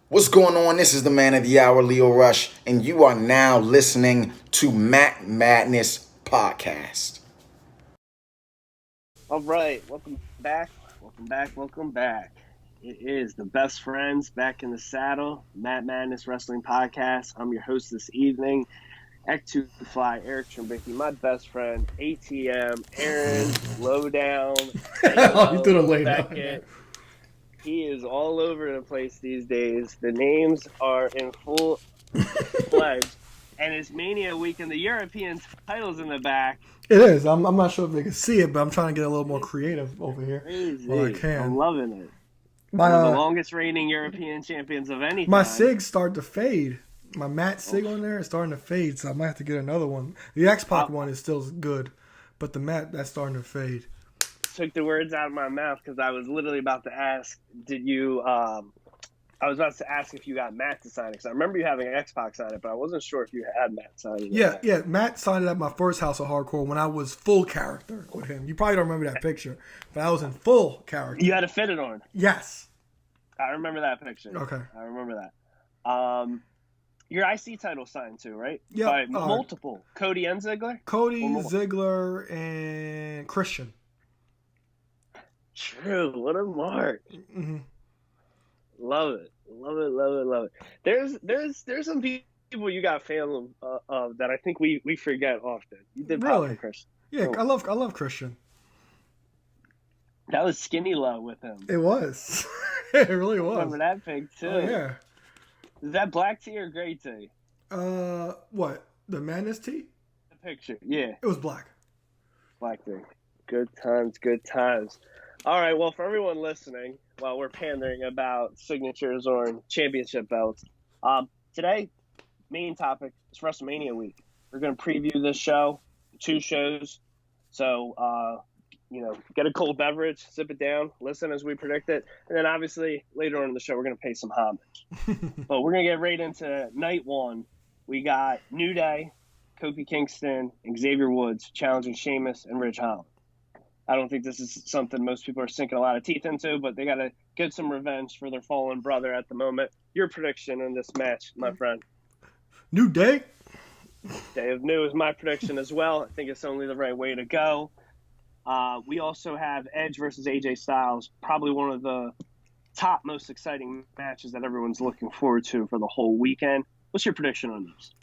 What's going on? This is the man of the hour, Leo Rush, and you are now listening to Mac Madness Podcast. All right, welcome back. It is the best friends back in the saddle, Matt Madness Wrestling Podcast. I'm your host this evening, Aew Fly, Eric Trimbicki, my best friend, ATM, Aaron, Lowdown, You threw the lay down. Beckett. He is all over the place these days. The names are in full fledged, and it's Mania week, and the European titles in the back. It is. I'm not sure if they can see it, but I'm trying to get a little more creative over here. Crazy. Well, I can. I'm loving it. My One of the longest reigning European champions of any time. my SIGs start to fade. My matte SIG on there is starting to fade, so I might have to get another one. The X-Pac one is still good, but the matte, that's starting to fade. Took the words out of my mouth because I was literally about to ask, I was about to ask if you got Matt to sign it, because I remember you having X-Pac sign it, but I wasn't sure if you had Matt sign it. Yeah, Matt signed it at my first House of Hardcore when I was full character with him. You probably don't remember that picture, but I was in full character. You had a fitted on. Yes. I remember that picture. Okay. I remember that. Your IC title signed too, right? Yeah. By multiple. Cody and Ziggler? Cody, Ziggler, and Christian. True. What a mark. Mm-hmm. Love it. There's some people you got fans of that I think we forget often. You did pop Really? for Christian. Yeah, I love Christian. That was skinny low with him. It was. It really was. I remember that pic too. Oh, yeah. Is that black tee or gray tee? What? The Madness tee? The picture. Yeah. It was black. Black tee. Good times. All right, well, for everyone listening, while we're pandering about signatures or championship belts, today, main topic is WrestleMania week. We're going to preview this show, 2 shows. So, get a cold beverage, sip it down, listen as we predict it. And then, obviously, later on in the show, we're going to pay some homage. But we're going to get right into night 1. We got New Day, Kofi Kingston, and Xavier Woods challenging Sheamus and Ridge Holland. I don't think this is something most people are sinking a lot of teeth into, but they got to get some revenge for their fallen brother at the moment. Your prediction in this match, my friend? New Day? Day of New is my prediction as well. I think it's only the right way to go. We also have Edge versus AJ Styles, probably one of the top most exciting matches that everyone's looking forward to for the whole weekend. What's your prediction on this?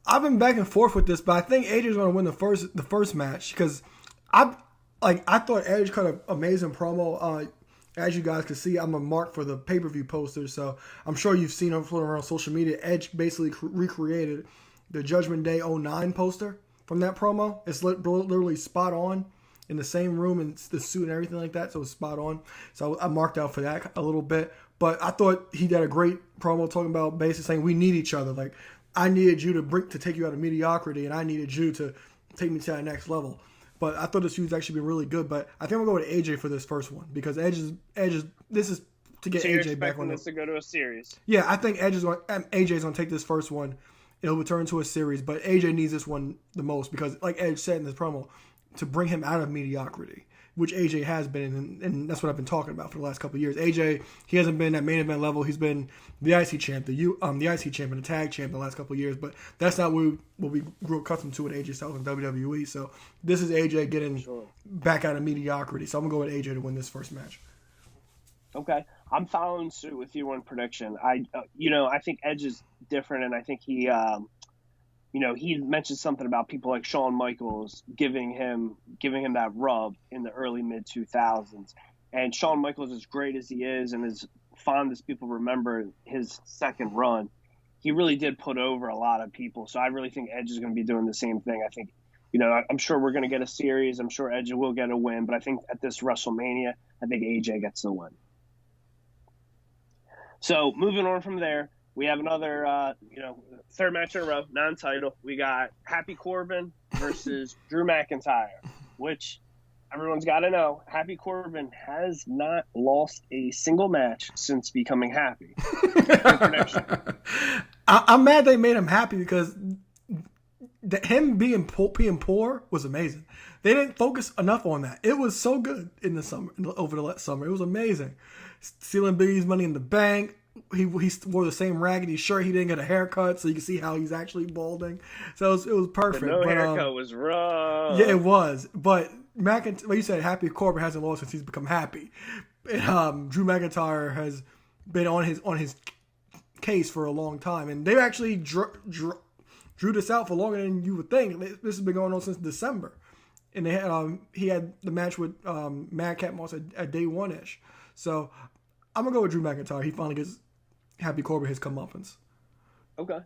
I've been back and forth with this, but I think AJ's going to win the first match because I thought Edge cut an amazing promo. As you guys can see, I'm a mark for the pay-per-view posters, so I'm sure you've seen them floating around social media. Edge basically recreated the Judgment Day 09 poster from that promo. It's literally spot on in the same room and the suit and everything like that, so it's spot on. So I marked out for that a little bit. But I thought he did a great promo talking about basically saying we need each other. Like, I needed you to take you out of mediocrity, and I needed you to take me to that next level. But I thought this feud's actually been really good. But I think we'll go with AJ for this first one because Edge is this is to get AJ back on this to go to a series. Yeah, I think AJ's going to take this first one. It'll return to a series, but AJ needs this one the most because, like Edge said in this promo, to bring him out of mediocrity, which AJ has been, and that's what I've been talking about for the last couple of years. AJ, he hasn't been at main event level. He's been the IC champ, the IC champ, and the tag champ the last couple of years, but that's not what we grew accustomed to with AJ Styles in WWE. So this is AJ getting back out of mediocrity. So I'm gonna go with AJ to win this first match. Okay, I'm following suit with you on prediction. I think Edge is different, and I think he mentioned something about people like Shawn Michaels giving him that rub in the early mid 2000s. And Shawn Michaels, as great as he is, and as fond as people remember his second run, he really did put over a lot of people. So I really think Edge is going to be doing the same thing. I think, I'm sure we're going to get a series. I'm sure Edge will get a win, but I think at this WrestleMania, I think AJ gets the win. So moving on from there, we have another, third match in a row, non-title. We got Happy Corbin versus Drew McIntyre, which everyone's got to know. Happy Corbin has not lost a single match since becoming happy. I'm mad they made him happy because him being poor was amazing. They didn't focus enough on that. It was so good in the summer, over the summer. It was amazing. Stealing Big E's Money in the Bank, he wore the same raggedy shirt. He didn't get a haircut, so you can see how he's actually balding. So it was perfect. The haircut was rough. Yeah, it was. But you said Happy Corbin hasn't lost since he's become happy. And, Drew McIntyre has been on his case for a long time, and they actually drew this out for longer than you would think. This has been going on since December, and they had he had the match with Madcap Moss at day one-ish. So I'm gonna go with Drew McIntyre. He finally gets Happy Corbin his comeuppance. Okay.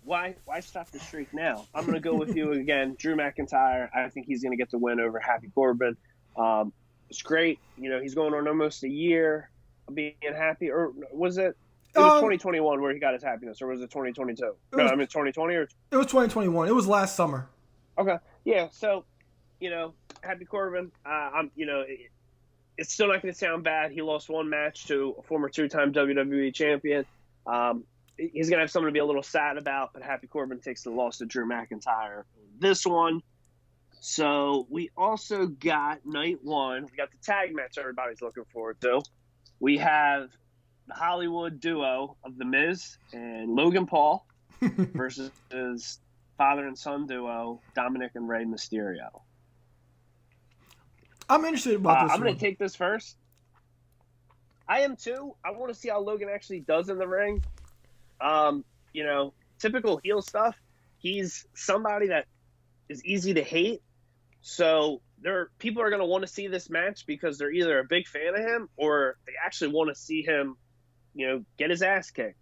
Why stop the streak now? I'm gonna go with you again, Drew McIntyre. I think he's gonna get the win over Happy Corbin. It's great. He's going on almost a year of being happy, or was it? It was 2021 where he got his happiness, or was it 2022? No, 2020 or? It was 2021. It was last summer. Okay. Yeah. So, Happy Corbin. It's still not going to sound bad. He lost one match to a former two-time WWE champion. He's going to have something to be a little sad about, but Happy Corbin takes the loss to Drew McIntyre. This one. So we also got night one. We got the tag match everybody's looking forward to. We have the Hollywood duo of The Miz and Logan Paul versus his father and son duo, Dominic and Rey Mysterio. I'm interested about this. I'm going to take this first. I am too. I want to see how Logan actually does in the ring. Typical heel stuff. He's somebody that is easy to hate. So people are going to want to see this match because they're either a big fan of him or they actually want to see him, get his ass kicked.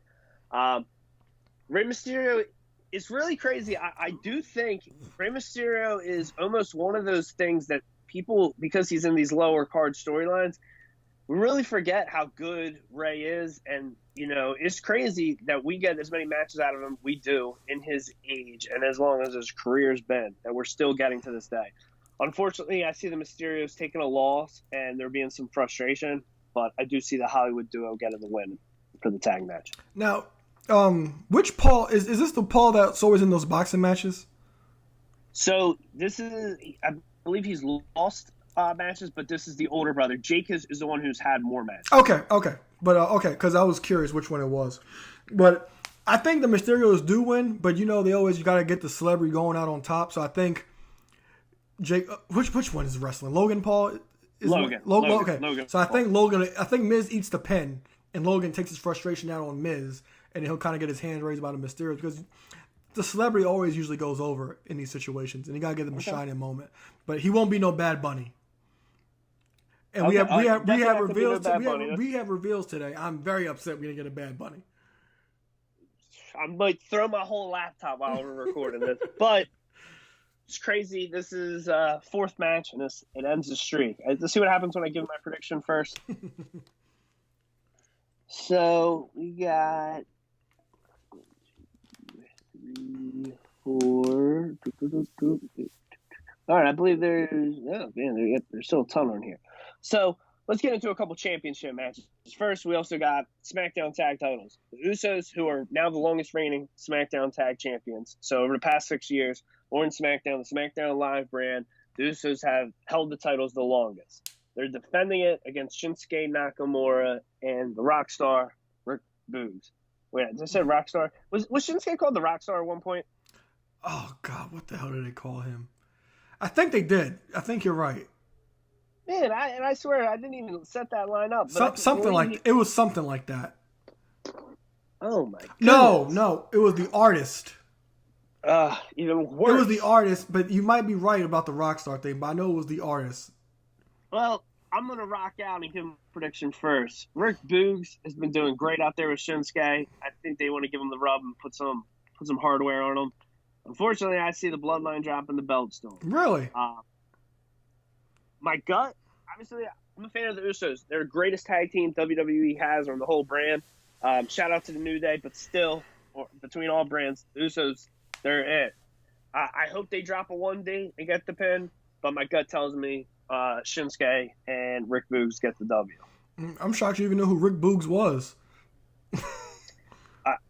Rey Mysterio is really crazy. I do think Rey Mysterio is almost one of those things that people, because he's in these lower card storylines, we really forget how good Rey is. And, it's crazy that we get as many matches out of him we do in his age and as long as his career's been, that we're still getting to this day. Unfortunately, I see the Mysterios taking a loss and there being some frustration, but I do see the Hollywood duo getting the win for the tag match. Now, which Paul is this the Paul that's always in those boxing matches? So this is, I believe he's lost matches, but this is the older brother. Jake is the one who's had more matches. Okay. But, because I was curious which one it was. But I think the Mysterios do win, but you got to get the celebrity going out on top. So I think Jake, which one is wrestling? Logan Paul? Logan. Okay. Logan so I Paul. think Miz eats the pin, and Logan takes his frustration out on Miz, and he'll kind of get his hands raised by the Mysterios because the celebrity always usually goes over in these situations, and you got to give them a shining moment. But he won't be no Bad Bunny. And we have reveals. We have reveals today. I'm very upset we didn't get a Bad Bunny. I might throw my whole laptop while we're recording this, but it's crazy. This is fourth match, and it ends the streak. Let's see what happens when I give my prediction first. So we got 3, 4. All right, I believe there's still a ton on here. So let's get into a couple championship matches. First, we also got Smackdown Tag Titles. The Usos, who are now the longest reigning Smackdown Tag Champions. So over the past 6 years, or in SmackDown, the SmackDown Live brand, the Usos have held the titles the longest. They're defending it against Shinsuke Nakamura and the Rockstar, Rick Boogs. Wait, I just said Rockstar. Was Shinsuke called the Rockstar at one point? Oh, God, what the hell did they call him? I think they did. I think you're right. Man, I swear I didn't even set that line up. It was something like that. Oh my goodness. No, it was the artist. Even worse. It was the artist, but you might be right about the Rockstar thing, but I know it was the artist. Well, I'm gonna rock out and give him a prediction first. Rick Boogs has been doing great out there with Shinsuke. I think they want to give him the rub and put some hardware on him. Unfortunately, I see the Bloodline dropping the belt still. Really? My gut, obviously, I'm a fan of the Usos. They're the greatest tag team WWE has on the whole brand. Shout out to the New Day, but still, between all brands, the Usos, they're it. I hope they drop a 1D and get the pin, but my gut tells me Shinsuke and Rick Boogs get the W. I'm shocked you even know who Rick Boogs was.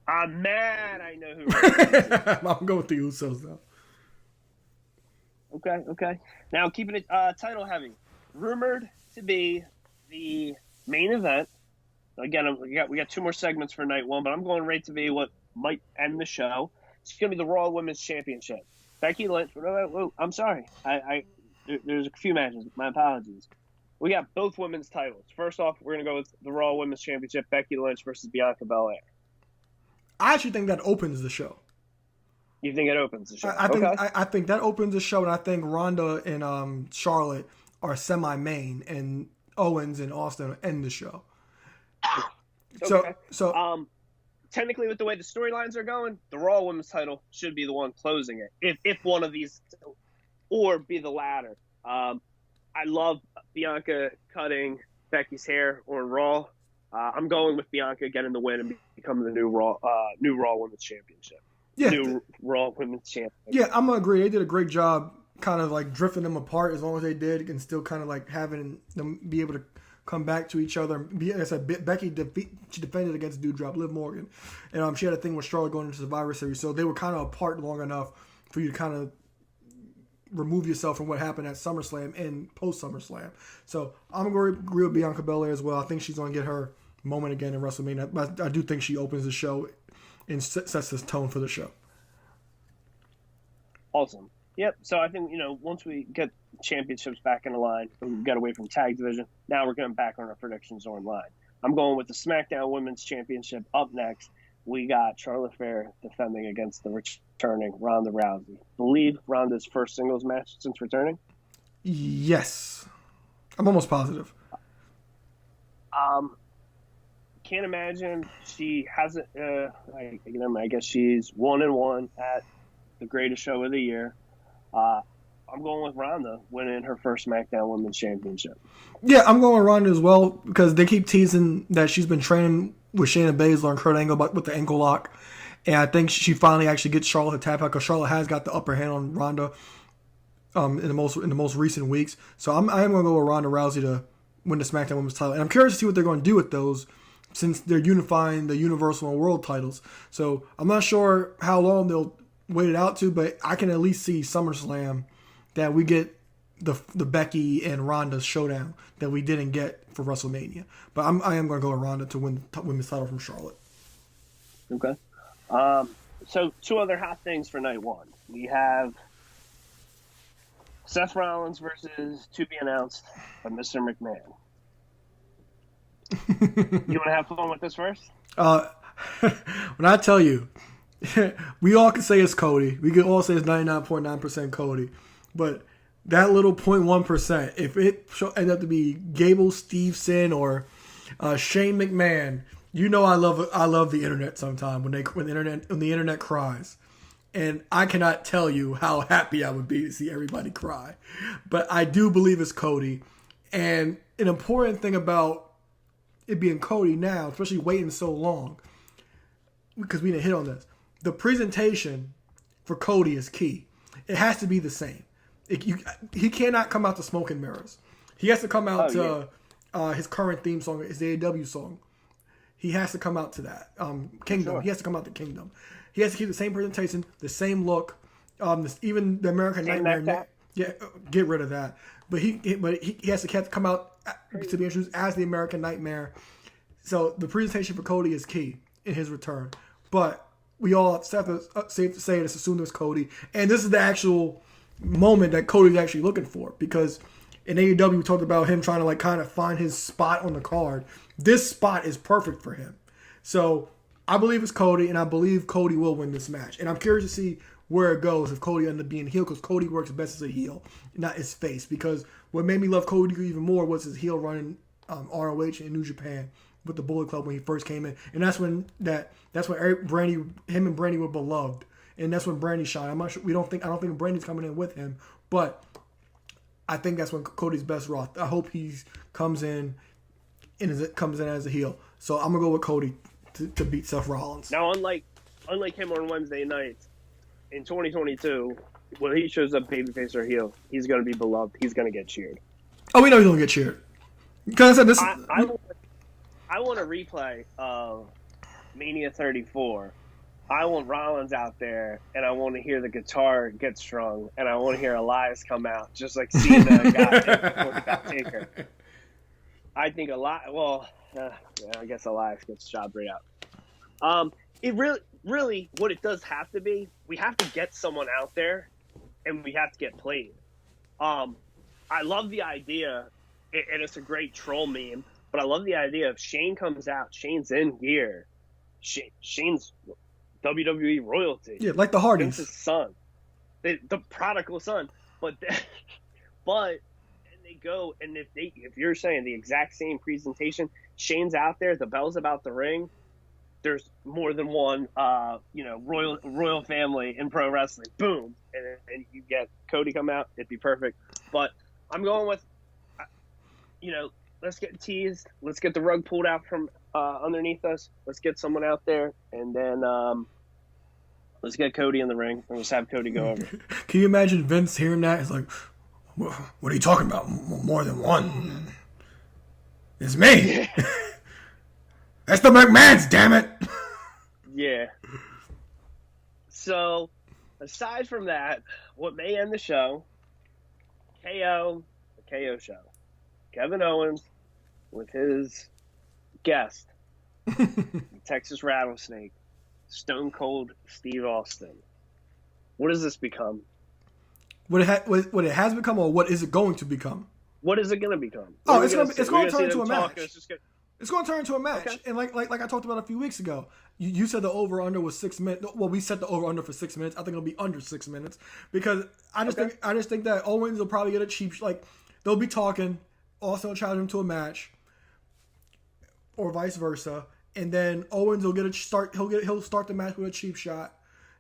I'm mad I know who Rick Boogs is. I'm going with the Usos, though. Okay. Now, keeping it title heavy. Rumored to be the main event, again, we got 2 more segments for night 1, but I'm going right to be what might end the show. It's going to be the Raw Women's Championship. Becky Lynch. I'm sorry. There's a few matches. My apologies. We got both women's titles. First off, we're going to go with the Raw Women's Championship, Becky Lynch versus Bianca Belair. I actually think that opens the show. You think it opens the show? I think that opens the show, and I think Ronda and Charlotte are semi-main, and Owens and Austin end the show. Okay. So technically, with the way the storylines are going, the Raw Women's title should be the one closing it. If one of these, or be the latter. I love Bianca cutting Becky's hair on Raw. I'm going with Bianca getting the win and becoming the new Raw Women's Championship. Yeah, new Raw Women's Champion. Yeah, I'm gonna agree. They did a great job, kind of like drifting them apart as long as they did, and still kind of like having them be able to come back to each other. Like I said, Becky she defended against Doudrop, Liv Morgan, and she had a thing with Charlotte going into Survivor Series, so they were kind of apart long enough for you to kind of remove yourself from what happened at SummerSlam and post SummerSlam. So I'm going to agree with Bianca Belair as well. I think she's going to get her moment again in WrestleMania. But I do think she opens the show and sets this tone for the show. Awesome. Yep. So I think, once we get championships back in the line, we got away from tag division. Now we're getting back on our predictions online. I'm going with the SmackDown Women's Championship up next. We got Charlotte Flair defending against the returning Ronda Rousey. Believe Ronda's first singles match since returning? Yes. I'm almost positive. Can't imagine she hasn't. I guess she's 1-1 at the greatest show of the year. I'm going with Ronda winning her first SmackDown Women's Championship. Yeah, I'm going with Ronda as well because they keep teasing that she's been training with Shayna Baszler and Kurt Angle with the ankle lock. And I think she finally actually gets Charlotte to tap out because Charlotte has got the upper hand on Ronda in the most recent weeks. So I am going to go with Ronda Rousey to win the SmackDown Women's title. And I'm curious to see what they're going to do with those since they're unifying the Universal and World titles. So I'm not sure how long they'll wait it out to, but I can at least see SummerSlam that we get the Becky and Ronda showdown that we didn't get for WrestleMania. But I am going to go with Ronda to win the women's title from Charlotte. Okay. So 2 other hot things for night 1. We have Seth Rollins versus to be announced by Mr. McMahon. You want to have fun with this first? When I tell you, we all can say it's Cody. We can all say it's 99.9% Cody. But that little 0.1%, if it end up to be Gable Steveson or Shane McMahon, I love the internet sometimes when the internet cries. And I cannot tell you how happy I would be to see everybody cry. But I do believe it's Cody. And an important thing about it being Cody now, especially waiting so long, because we didn't hit on this, the presentation for Cody is key. It has to be the same. He cannot come out to smoke and mirrors. He has to come out to his current theme song, his Aew song. He has to come out to that. Kingdom. Sure. He has to come out to Kingdom. He has to keep the same presentation, the same look. Even the American Nightmare. Yeah, get rid of that. But he has to come out to be introduced as the American Nightmare. So the presentation for Cody is key in his return. But we all have to safe to say it's assumed it's Cody. And this is the actual moment that Cody's actually looking for, because in AEW we talked about him trying to kind of find his spot on the card. This spot is perfect for him. So I believe it's Cody, and I believe Cody will win this match. And I'm curious to see where it goes if Cody ends up being heel, because Cody works best as a heel, not his face. Because what made me love Cody even more was his heel running ROH in New Japan with the Bullet Club when he first came in, and that's when him and Brandy were beloved. And that's when Brandy shined. I don't think Brandy's coming in with him, but I think that's when Cody's best raw. I hope he comes in as a heel. So I'm gonna go with Cody to beat Seth Rollins. Now, unlike him on Wednesday nights in 2022, when he shows up babyface or heel, he's gonna be beloved. He's gonna get cheered. Oh, we know he's gonna get cheered. Because I said this. I want a replay of Mania 34. I want Rollins out there, and I want to hear the guitar get strung, and I want to hear Elias come out, just like Cena got before he got Taker. I think Yeah, I guess Elias gets job right out. It really, what it does have to be, we have to get someone out there, and we have to get played. I love the idea, and it's a great troll meme. But I love the idea of Shane comes out, Shane's in gear, Shane's WWE royalty. Yeah, like the Hardys. Vince's son, the prodigal son. But and they go, and if you're saying the exact same presentation, Shane's out there, the bell's about to ring. There's more than one, royal family in pro wrestling. Boom, and you get Cody come out. It'd be perfect. But I'm going with, let's get teased. Let's get the rug pulled out from underneath us. Let's get someone out there, and then let's get Cody in the ring, and let's have Cody go over. Can you imagine Vince hearing that? It's like, what are you talking about? More than one? It's me. That's the McMahons, damn it. Yeah. So, aside from that, what may end the show, the KO show. Kevin Owens with his guest, Texas Rattlesnake, Stone Cold Steve Austin. What does this become? What it has become, or what is it going to become? What is it going to become? It's going to turn into a match. It's going to turn into a match. Okay. And like I talked about a few weeks ago, you said the over-under was 6 minutes. Well, we set the over-under for 6 minutes. I think it'll be under 6 minutes because I just think that Owens will probably get a cheap, they'll be talking, Austin will challenge him to a match or vice versa. And then Owens will he'll start the match with a cheap shot,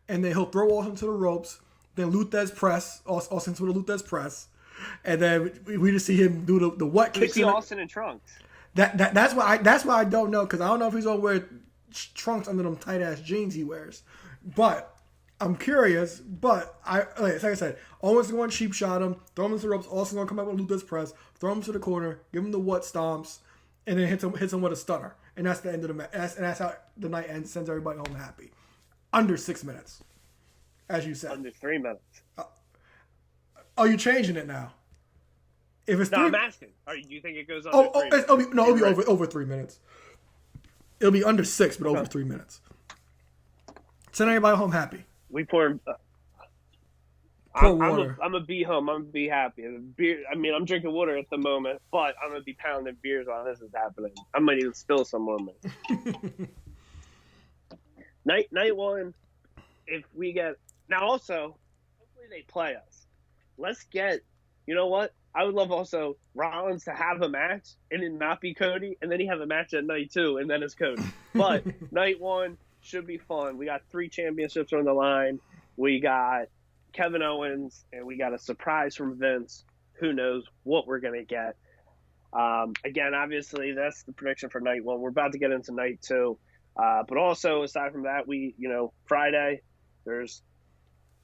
and then he'll throw Austin to the ropes. Then Luthez press, Austin's with a Luthez press, and then we just see him do the what kicks. We see Austin in trunks. That's why I don't know, because I don't know if he's gonna wear trunks under them tight ass jeans he wears. But I'm curious. But like I said, Owens going cheap shot him, throw him into the ropes. Austin's gonna come out with Luthez press, throw him to the corner, give him the what stomps, and then hits him with a stunner. And that's the end of the match. And that's how the night ends. Sends everybody home happy. Under 6 minutes, as you said. Under 3 minutes. Are you changing it now? If it's I'm asking. Do you think it goes under 3 minutes? It'll be over 3 minutes. It'll be under 6, but over 3 minutes. Send everybody home happy. We pour. Pour water. I'm gonna be home. I'm gonna be happy. Beer. I mean, I'm drinking water at the moment, but I'm gonna be pounding beers while this is happening. I might even spill some on me. Night one. If we get now, also, hopefully they play us. Let's get. You know what? I would love also Rollins to have a match and it not be Cody, and then he have a match at night 2, and then it's Cody. But night 1 should be fun. We got 3 championships on the line. We got Kevin Owens, and we got a surprise from Vince. Who knows what we're gonna get? Again, obviously, that's the prediction for night 1. We're about to get into night 2, but also aside from that, Friday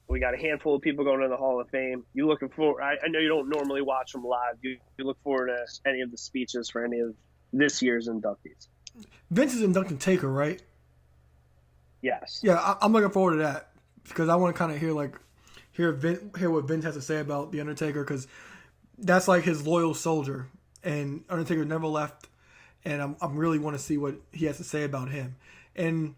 we got a handful of people going to the Hall of Fame. You looking for? I know you don't normally watch them live. You look forward to any of the speeches for any of this year's inductees. Vince is inducting Taker, right? Yes. Yeah, I'm looking forward to that because I want to kind of hear what Vince has to say about the Undertaker, because that's like his loyal soldier, and Undertaker never left, and I'm really want to see what he has to say about him. And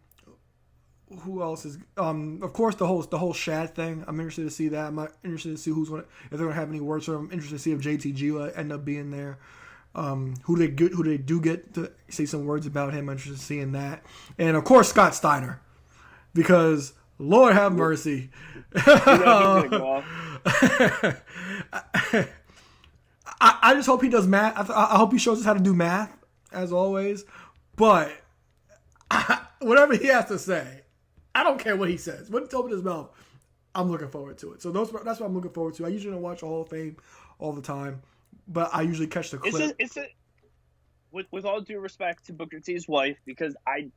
who else is? Of course, the whole Shad thing. I'm interested to see that. I'm not interested to see if they're gonna have any words for him. I'm interested to see if JTG will end up being there. Who they do get to say some words about him. I'm interested in seeing that. And of course, Scott Steiner, because Lord have mercy. I just hope he does math. I hope he shows us how to do math, as always. But whatever he has to say, I don't care what he says. What he told me his mouth, I'm looking forward to it. So that's what I'm looking forward to. I usually don't watch the Hall of Fame all the time, but I usually catch the clip. With all due respect to Booker T's wife, because I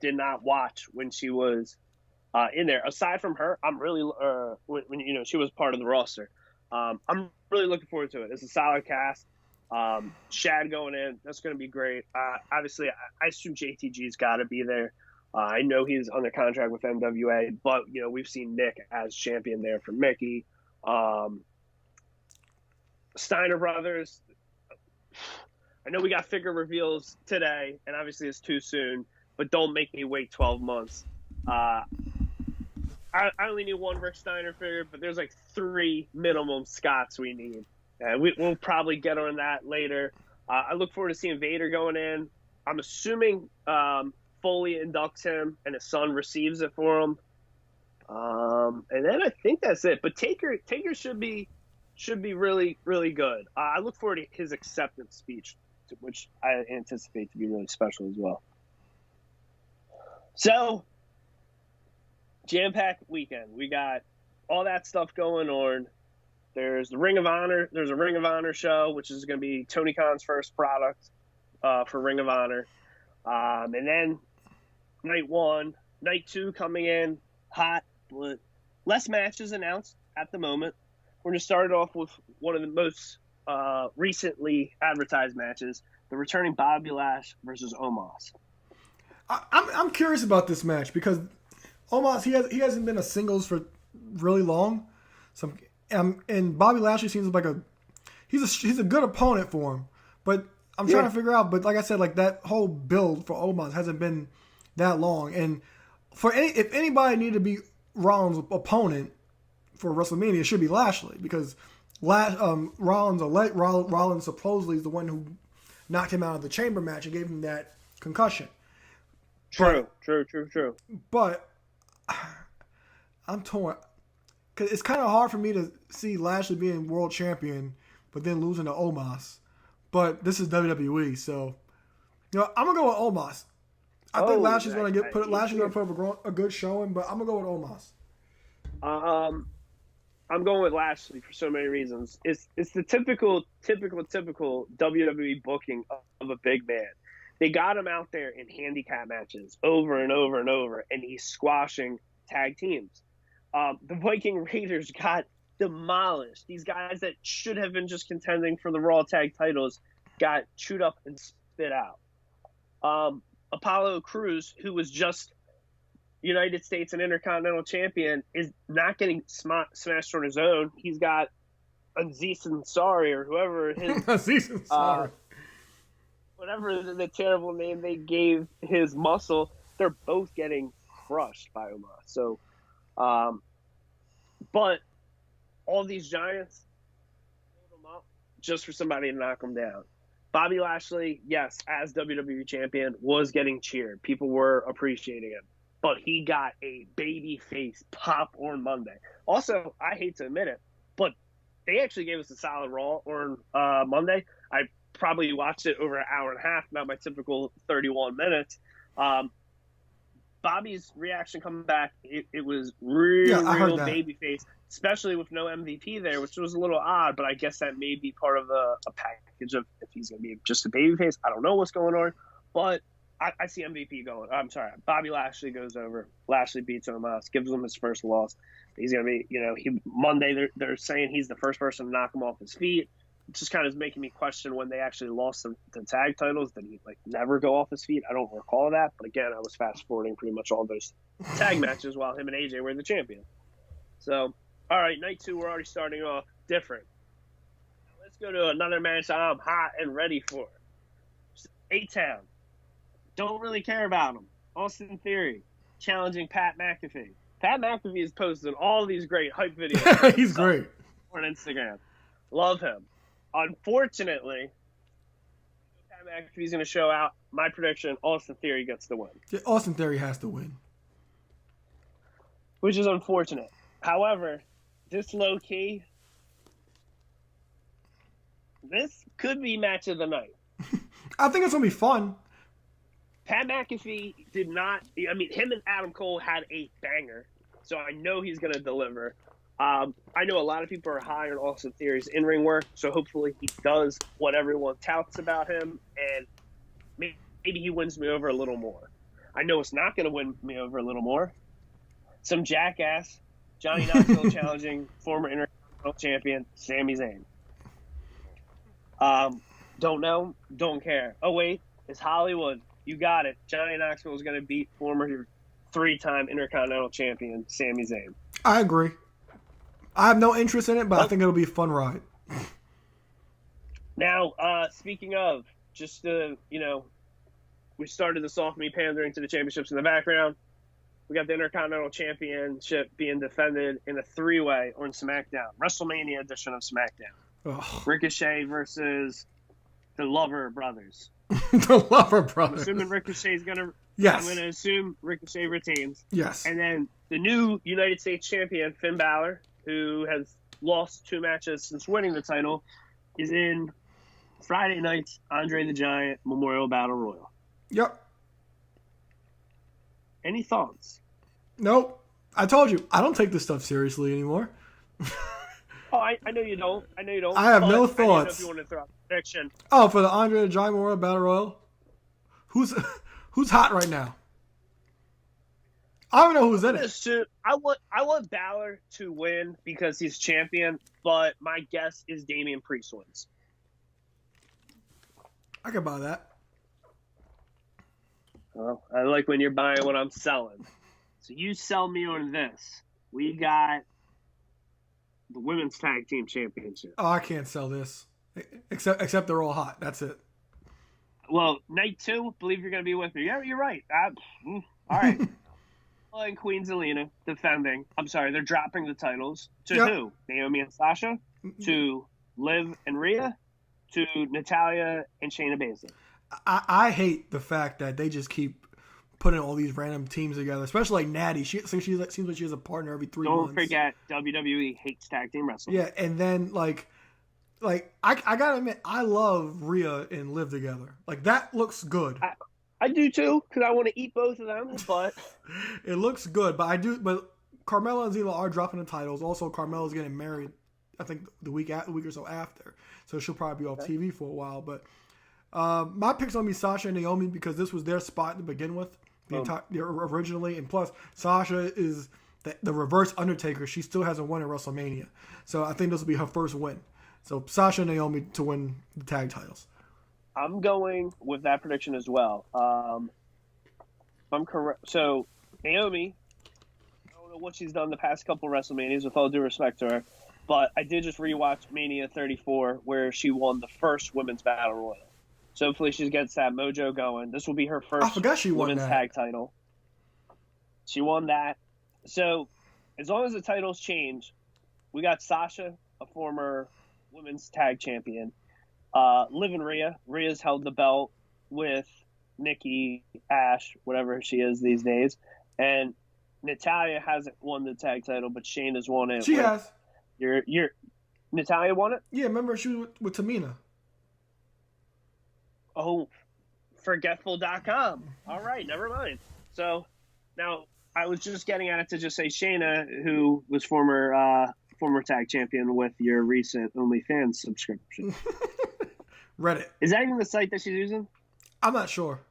did not watch when she was in there. Aside from her, I'm really when she was part of the roster. I'm really looking forward to it. It's a solid cast. Shad going in, that's going to be great. Obviously, I assume JTG's got to be there. I know he's under contract with NWA, but we've seen Nick as champion there for Mickey. Steiner brothers. I know we got figure reveals today, and obviously it's too soon, but don't make me wait 12 months. I only need one Rick Steiner figure, but there's like 3 minimum Scotts we need. And we'll probably get on that later. I look forward to seeing Vader going in. I'm assuming Foley inducts him and his son receives it for him. And then I think that's it. But Taker should be really, really good. I look forward to his acceptance speech, which I anticipate to be really special as well. So, jam-packed weekend. We got all that stuff going on. There's the Ring of Honor. There's a Ring of Honor show, which is going to be Tony Khan's first product for Ring of Honor. And then night 1, night 2 coming in hot, but less matches announced at the moment. We're going to start off with one of the most recently advertised matches, the returning Bobby Lash versus Omas. I'm curious about this match because Omas he hasn't been a singles for really long. And Bobby Lashley seems like he's a good opponent for him, but I'm trying to figure out. But like I said, like that whole build for Omas hasn't been that long, and if anybody needed to be Rollins' opponent for WrestleMania, it should be Lashley because Rollins supposedly is the one who knocked him out of the chamber match and gave him that concussion. True. But I'm torn. Because it's kind of hard for me to see Lashley being world champion, but then losing to Omas. But this is WWE, so I'm gonna go with Omas. I think Lashley's gonna put up a good showing, but I'm gonna go with Omas. I'm going with Lashley for so many reasons. It's the typical WWE booking of a big man. They got him out there in handicap matches over and over and over, and he's squashing tag teams. The Viking Raiders got demolished. These guys that should have been just contending for the Raw tag titles got chewed up and spit out. Apollo Crews, who was just United States and Intercontinental Champion, is not getting smashed on his own. He's got Aziz Ansari or whoever his Aziz Ansari. Whatever the terrible name they gave his muscle, they're both getting crushed by Omas. So, but all these giants build them up just for somebody to knock them down. Bobby Lashley, yes, as WWE champion, was getting cheered. People were appreciating him. But he got a baby face pop on Monday. Also, I hate to admit it, but they actually gave us a solid Raw on Monday. I probably watched it over an hour and a half, not my typical 31 minutes. Bobby's reaction coming back, it was real babyface, especially with no MVP there, which was a little odd, but I guess that may be part of a package of if he's going to be just a babyface. I don't know what's going on, but I see MVP going. I'm sorry, Bobby Lashley goes over. Lashley beats Omas, gives him his first loss. He's going to be, Monday they're saying he's the first person to knock him off his feet. It just kind of is making me question when they actually lost the tag titles. Did he never go off his feet? I don't recall that. But again, I was fast forwarding pretty much all those tag matches while him and AJ were the champion. So, all right, night 2, we're already starting off different. Let's go to another match I'm hot and ready for. A-Town. Don't really care about him. Austin Theory challenging Pat McAfee. Pat McAfee is posting all these great hype videos. He's great on Instagram. Love him. Unfortunately, Pat McAfee's going to show out. My prediction: Austin Theory gets the win. Yeah, Austin Theory has to win, which is unfortunate. However, this low key, this could be match of the night. I think it's going to be fun. Pat McAfee did not. I mean, him and Adam Cole had a banger, so I know he's going to deliver. I know a lot of people are high on Austin Theory's in-ring work, so hopefully he does what everyone touts about him, and maybe he wins me over a little more. I know it's not going to win me over a little more. Some jackass, Johnny Knoxville challenging former Intercontinental Champion Sami Zayn. Don't know, don't care. Oh, wait, it's Hollywood. You got it. Johnny Knoxville is going to beat former 3-time Intercontinental Champion Sami Zayn. I agree. I have no interest in it, but I think it'll be a fun ride. Now, speaking of just to, we started this off me pandering to the championships in the background. We got the Intercontinental Championship being defended in a 3-way on SmackDown, WrestleMania edition of SmackDown. Oh. Ricochet versus the Lover Brothers. The Lover Brothers. I'm assuming Ricochet's gonna. Yes. I'm gonna assume Ricochet retains. Yes. And then the new United States champion Finn Balor, who has lost 2 matches since winning the title, is in Friday night's Andre the Giant Memorial Battle Royal. Yep. Any thoughts? Nope. I told you, I don't take this stuff seriously anymore. Oh, I know you don't. I have no thoughts. I didn't know if you want to throw out a prediction. Oh, for the Andre the Giant Memorial Battle Royal? Who's hot right now? I don't know who's in it. I want Balor to win because he's champion, but my guess is Damian Priest wins. I can buy that. Well, I like when you're buying what I'm selling. So you sell me on this. We got the Women's Tag Team Championship. Oh, I can't sell this. Except they're all hot. That's it. Well, night 2, believe you're going to be with me. Yeah, you're right. All right. And Queen Zelina defending. I'm sorry, they're dropping the titles. To who? Naomi and Sasha? To Liv and Rhea? To Natalya and Shayna Baszler? I hate the fact that they just keep putting all these random teams together, especially like Natty. She seems like she has a partner every 3 months. Don't forget, WWE hates tag team wrestling. Yeah, and then like I gotta admit, I love Rhea and Liv together. Like that looks good. I do too, because I want to eat both of them. But it looks good. But Carmella and Zila are dropping the titles. Also, Carmella's getting married. I think the week or so after, so she'll probably be off TV for a while. But my pick's gonna be Sasha and Naomi because this was their spot to begin with, originally, and plus Sasha is the reverse Undertaker. She still hasn't won at WrestleMania, so I think this will be her first win. So Sasha and Naomi to win the tag titles. I'm going with that prediction as well. I'm correct. So Naomi, I don't know what she's done the past couple WrestleManias, with all due respect to her, but I did just rewatch Mania 34 where she won the first Women's Battle Royal. So hopefully she gets that mojo going. This will be her first Women's Tag title. She won that. So as long as the titles change, we got Sasha, a former Women's Tag Champion. Liv and Rhea. Rhea's held the belt with Nikki, Ash, whatever she is these days. And Natalya hasn't won the tag title, but Shayna's won it. She has. Natalya won it? Yeah, remember she was with Tamina. Oh, forgetful.com. All right, never mind. So now I was just getting at it to just say Shayna, who was former tag champion with your recent OnlyFans subscription. Reddit. Is that even the site that she's using? I'm not sure.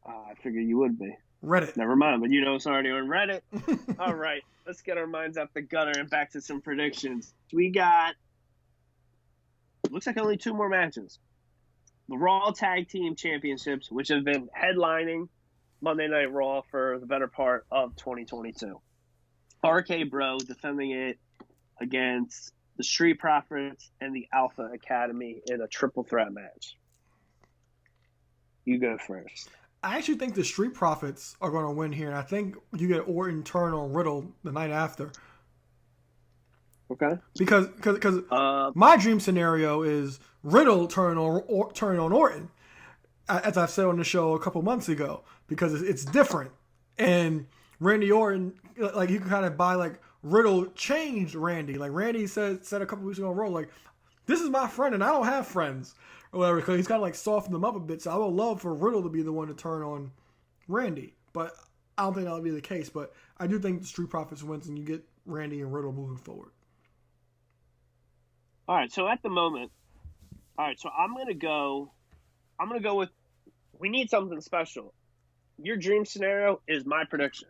I figured you would be. Reddit. Never mind, but it's already on Reddit. All right, let's get our minds out the gutter and back to some predictions. We got, looks like only 2 more matches. The Raw Tag Team Championships, which have been headlining Monday Night Raw for the better part of 2022. RK Bro defending it against the Street Profits and the Alpha Academy in a triple threat match. You go first. I actually think the Street Profits are going to win here, and I think you get Orton turn on Riddle the night after. Okay. Because my dream scenario is Riddle turn on Orton, as I've said on the show a couple months ago, because it's different. And Randy Orton, like you can kind of buy like Riddle changed Randy. Like Randy said a couple weeks ago on Raw, like, this is my friend and I don't have friends or whatever, because he's kind of like softened them up a bit. So I would love for Riddle to be the one to turn on Randy, but I don't think that'll be the case. But I do think the Street Profits wins and you get Randy and Riddle moving forward. All right, so at the moment, so I'm gonna go with, we need something special. Your dream scenario is my prediction.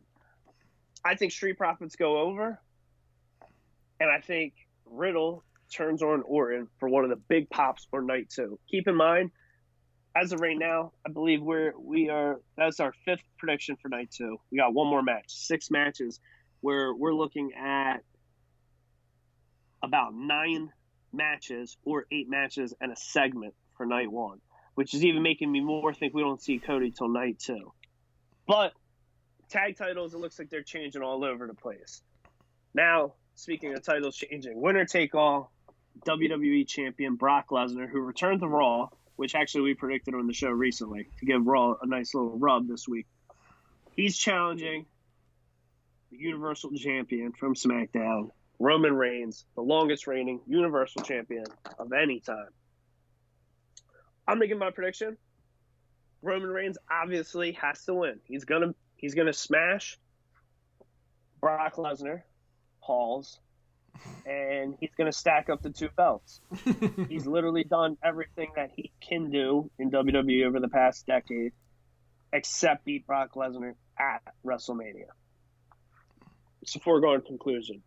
I think Street Profits go over, and I think Riddle turns on Orton for one of the big pops for night 2. Keep in mind, as of right now, I believe that's our 5th prediction for night 2. We got one more match, 6 matches, where we're looking at about 9 matches or 8 matches and a segment for night 1. which is even making me more think we don't see Cody till night 2. But tag titles, it looks like they're changing all over the place. Now, speaking of titles changing, winner take all, WWE champion Brock Lesnar, who returned to Raw, which actually we predicted on the show recently to give Raw a nice little rub this week. He's challenging the Universal Champion from SmackDown, Roman Reigns, the longest reigning Universal Champion of any time. I'm making my prediction. Roman Reigns obviously has to win. He's gonna smash Brock Lesnar, Halls, and he's gonna stack up the 2 belts. He's literally done everything that he can do in WWE over the past decade, except beat Brock Lesnar at WrestleMania. It's a foregone conclusion.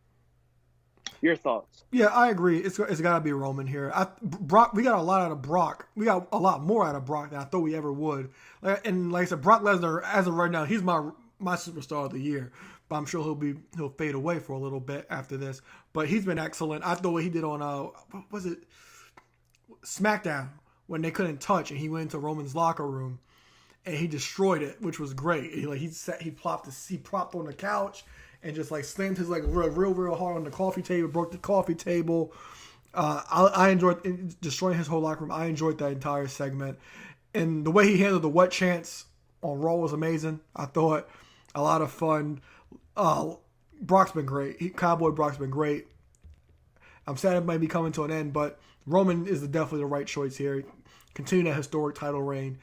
Your thoughts? Yeah, I agree. It's got to be Roman here. Brock, we got a lot out of Brock. We got a lot more out of Brock than I thought we ever would. And like I said, Brock Lesnar, as of right now, he's my superstar of the year. But I'm sure he'll fade away for a little bit after this. But he's been excellent. I thought what he did on what was it, Smackdown, when they couldn't touch, and he went into Roman's locker room and he destroyed it, which was great. He propped on the couch and just like slammed his leg real hard on the coffee table, broke the coffee table. I enjoyed destroying his whole locker room. I enjoyed that entire segment. And the way he handled the what chants on Raw was amazing. I thought a lot of fun. Brock's been great. Cowboy Brock's been great. I'm sad it might be coming to an end, but Roman is definitely the right choice here. Continue that historic title reign.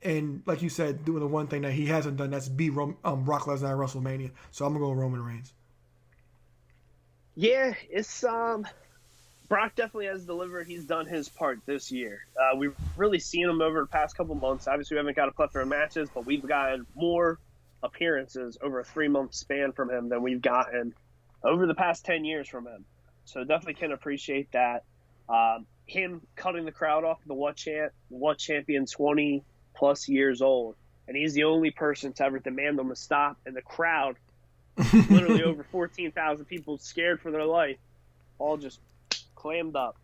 And like you said, doing the one thing that he hasn't done, that's beat Brock Lesnar at WrestleMania. So I'm going to go with Roman Reigns. Yeah, it's Brock definitely has delivered. He's done his part this year. We've really seen him over the past couple months. Obviously, we haven't got a plethora of matches, but we've gotten more appearances over a 3-month span from him than we've gotten over the past 10 years from him. So definitely can appreciate that. Him cutting the crowd off the What Champion 20-plus years old, and he's the only person to ever demand them to stop, and the crowd, literally over 14,000 people scared for their life, all just clammed up.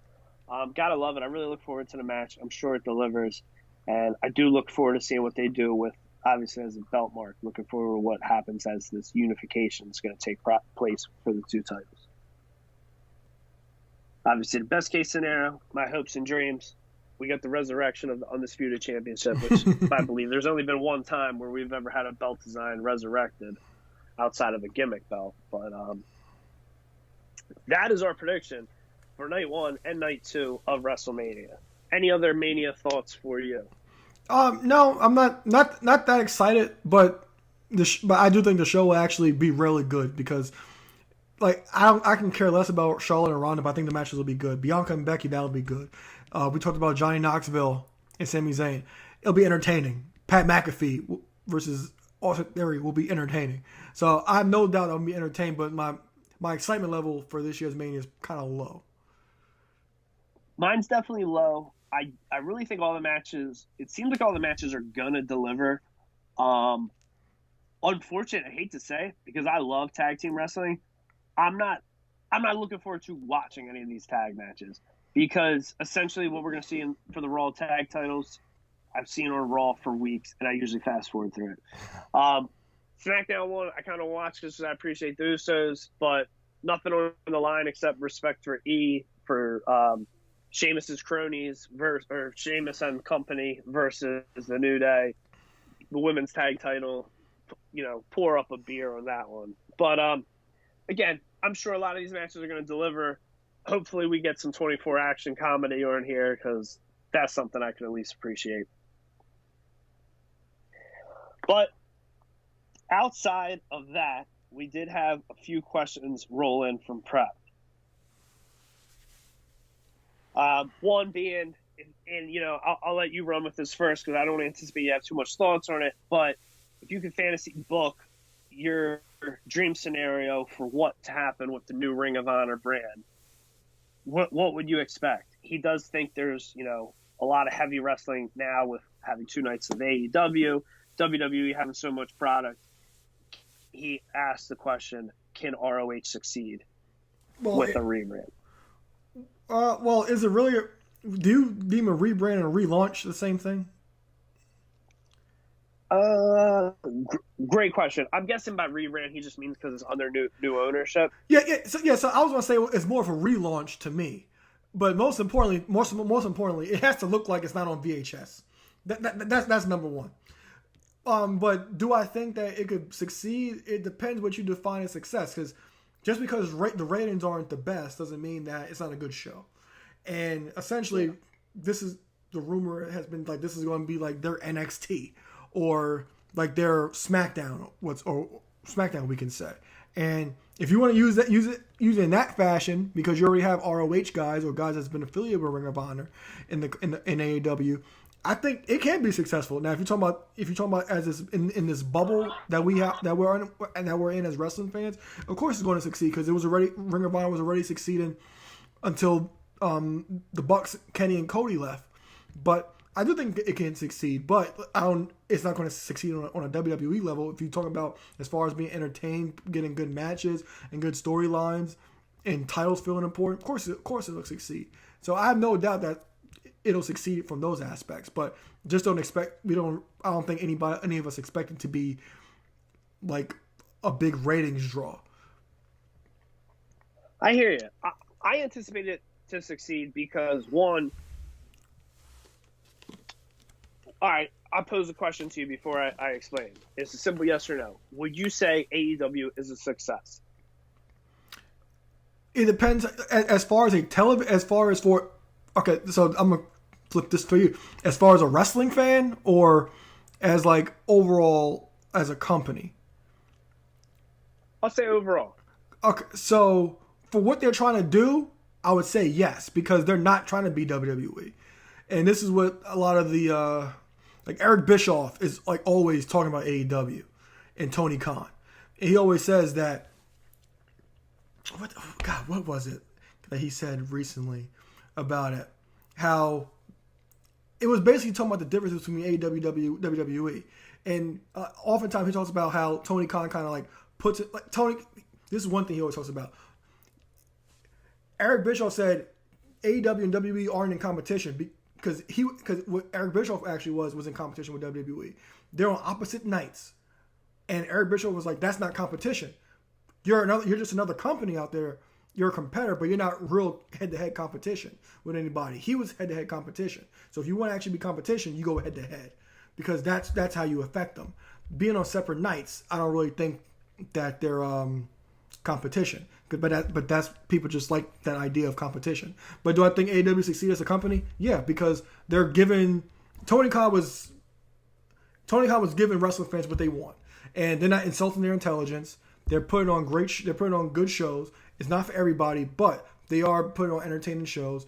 Gotta love it. I really look forward to the match. I'm sure it delivers, and I do look forward to seeing what they do with, obviously, as a belt mark. Looking forward to what happens as this unification is going to take place for the 2 titles. Obviously, the best case scenario, my hopes and dreams, we got the resurrection of the Undisputed Championship, which I believe there's only been one time where we've ever had a belt design resurrected outside of a gimmick belt. But that is our prediction for night 1 and night 2 of WrestleMania. Any other Mania thoughts for you? No, I'm not that excited, but I do think the show will actually be really good because, like, I can care less about Charlotte and Ronda, but I think the matches will be good. Bianca and Becky, that'll be good. We talked about Johnny Knoxville and Sami Zayn. It'll be entertaining. Pat McAfee versus Austin Theory will be entertaining. So I have no doubt I'll be entertained, but my excitement level for this year's Mania is kind of low. Mine's definitely low. I really think all the matches, it seems like all the matches are going to deliver. Unfortunate, I hate to say, because I love tag team wrestling. I'm not looking forward to watching any of these tag matches because essentially what we're going to see for the Raw tag titles, I've seen on Raw for weeks, and I usually fast forward through it. SmackDown one, I kind of watch because I appreciate the Usos, but nothing on the line except respect for for Sheamus's cronies or Sheamus and company versus the New Day, the women's tag title. Pour up a beer on that one. But again, I'm sure a lot of these matches are going to deliver. Hopefully, we get some 24 action comedy on here because that's something I can at least appreciate. But outside of that, we did have a few questions roll in from prep. One being, and I'll let you run with this first because I don't anticipate you have too much thoughts on it, but if you could fantasy book your dream scenario for what to happen with the new Ring of Honor brand, what would you expect? He does think there's, a lot of heavy wrestling now with having 2 nights of AEW, WWE having so much product. He asked the question, can ROH succeed with a rebrand? Well, is it really Do you deem a rebrand and a relaunch the same thing? Great question. I'm guessing by rebrand he just means because it's under new ownership. Yeah. So I was gonna say it's more of a relaunch to me, but most importantly, it has to look like it's not on VHS. That's number one. But do I think that it could succeed? It depends what you define as success. Because just because the ratings aren't the best doesn't mean that it's not a good show. And essentially, this is the rumor has been like this is going to be like their NXT or like their SmackDown. Or SmackDown we can say. And if you want to use it in that fashion because you already have ROH guys or guys that's been affiliated with Ring of Honor in AEW. I think it can be successful. Now, if you're talking about as this in this bubble that we're in as wrestling fans, of course it's going to succeed because Ring of Honor was already succeeding until the Bucks, Kenny and Cody left. But I do think it can succeed, but it's not going to succeed on a WWE level. If you talk about as far as being entertained, getting good matches and good storylines, and titles feeling important, of course it'll succeed. So I have no doubt that it'll succeed from those aspects, but just I don't think any of us expect it to be like a big ratings draw. I hear you. I anticipate it to succeed because one. All right, I'll pose a question to you before I explain. It's a simple yes or no. Would you say AEW is a success? It depends as far as for. Okay, so I'm gonna flip this for you. As far as a wrestling fan, or as like overall as a company. I'll say overall. Okay, so for what they're trying to do, I would say yes because they're not trying to be WWE, and this is what a lot of the like Eric Bischoff is like always talking about AEW, and Tony Khan, and he always says that. What was it that he said recently about it? How it was basically talking about the difference between AEW, WWE, and oftentimes he talks about how Tony Khan kind of like puts it like Tony. This is one thing he always talks about. Eric Bischoff said AEW and WWE aren't in competition because what Eric Bischoff actually was in competition with WWE. They're on opposite nights, and Eric Bischoff was like, "That's not competition. You're just another company out there. You're a competitor, but you're not real head-to-head competition with anybody." He was head-to-head competition. So if you want to actually be competition, you go head-to-head because that's how you affect them. Being on separate nights, I don't really think that they're competition. But that's people just like that idea of competition. But do I think AEW succeed as a company? Yeah, because they're giving Tony Khan was giving wrestling fans what they want, and they're not insulting their intelligence. They're putting on they're putting on good shows. It's not for everybody, but they are putting on entertaining shows.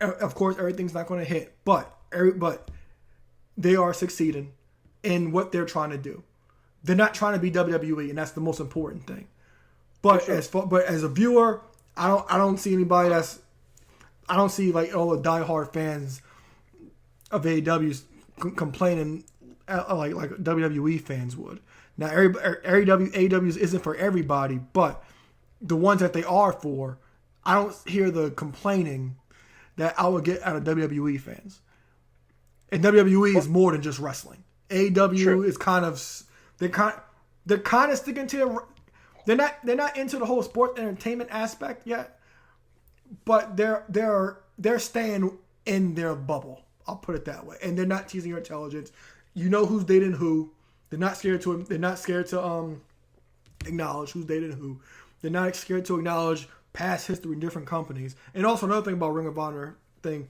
Of course, everything's not going to hit, but they are succeeding in what they're trying to do. They're not trying to be WWE, and that's the most important thing. But sure. As a viewer, I don't see anybody I don't see like all the diehard fans of AEW complaining like WWE fans would. Now, AEW isn't for everybody, but the ones that they are for, I don't hear the complaining that I would get out of WWE fans. And WWE is more than just wrestling. AEW is kind of they're kind of sticking to they're not into the whole sport entertainment aspect yet, but they're staying in their bubble. I'll put it that way, and they're not teasing your intelligence. You know who's dating who. They're not scared to acknowledge who's dating who. They're not scared to acknowledge past history in different companies. And also another thing about Ring of Honor thing,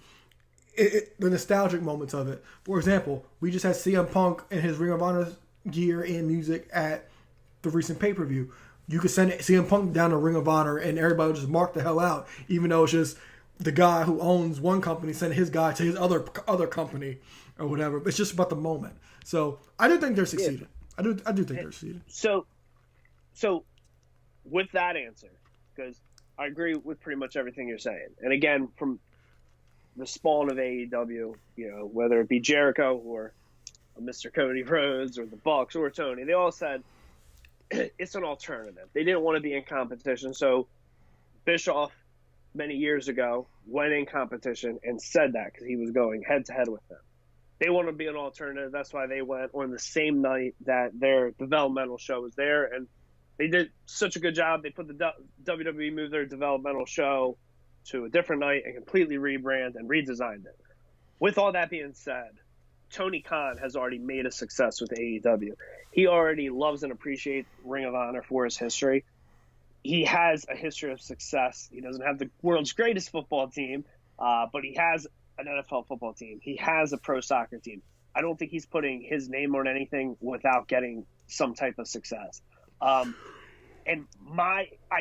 the nostalgic moments of it. For example, we just had CM Punk in his Ring of Honor gear and music at the recent pay-per-view. You could send CM Punk down to Ring of Honor and everybody would just mark the hell out, even though it's just the guy who owns one company sent his guy to his other company or whatever. It's just about the moment. So I do think they're succeeding. Yeah. I do think they're succeeding. So with that answer, because I agree with pretty much everything you're saying. And again, from the spawn of AEW, whether it be Jericho or Mr. Cody Rhodes or the Bucks or Tony, they all said it's an alternative. They didn't want to be in competition. So Bischoff many years ago went in competition and said that because he was going head-to-head with them. They want to be an alternative. That's why they went on the same night that their developmental show was there. And they did such a good job. They put the WWE moved their developmental show to a different night and completely rebranded and redesigned it. With all that being said, Tony Khan has already made a success with AEW. He already loves and appreciates Ring of Honor for his history. He has a history of success. He doesn't have the world's greatest football team, but he has an NFL football team. He has a pro soccer team. I don't think he's putting his name on anything without getting some type of success. I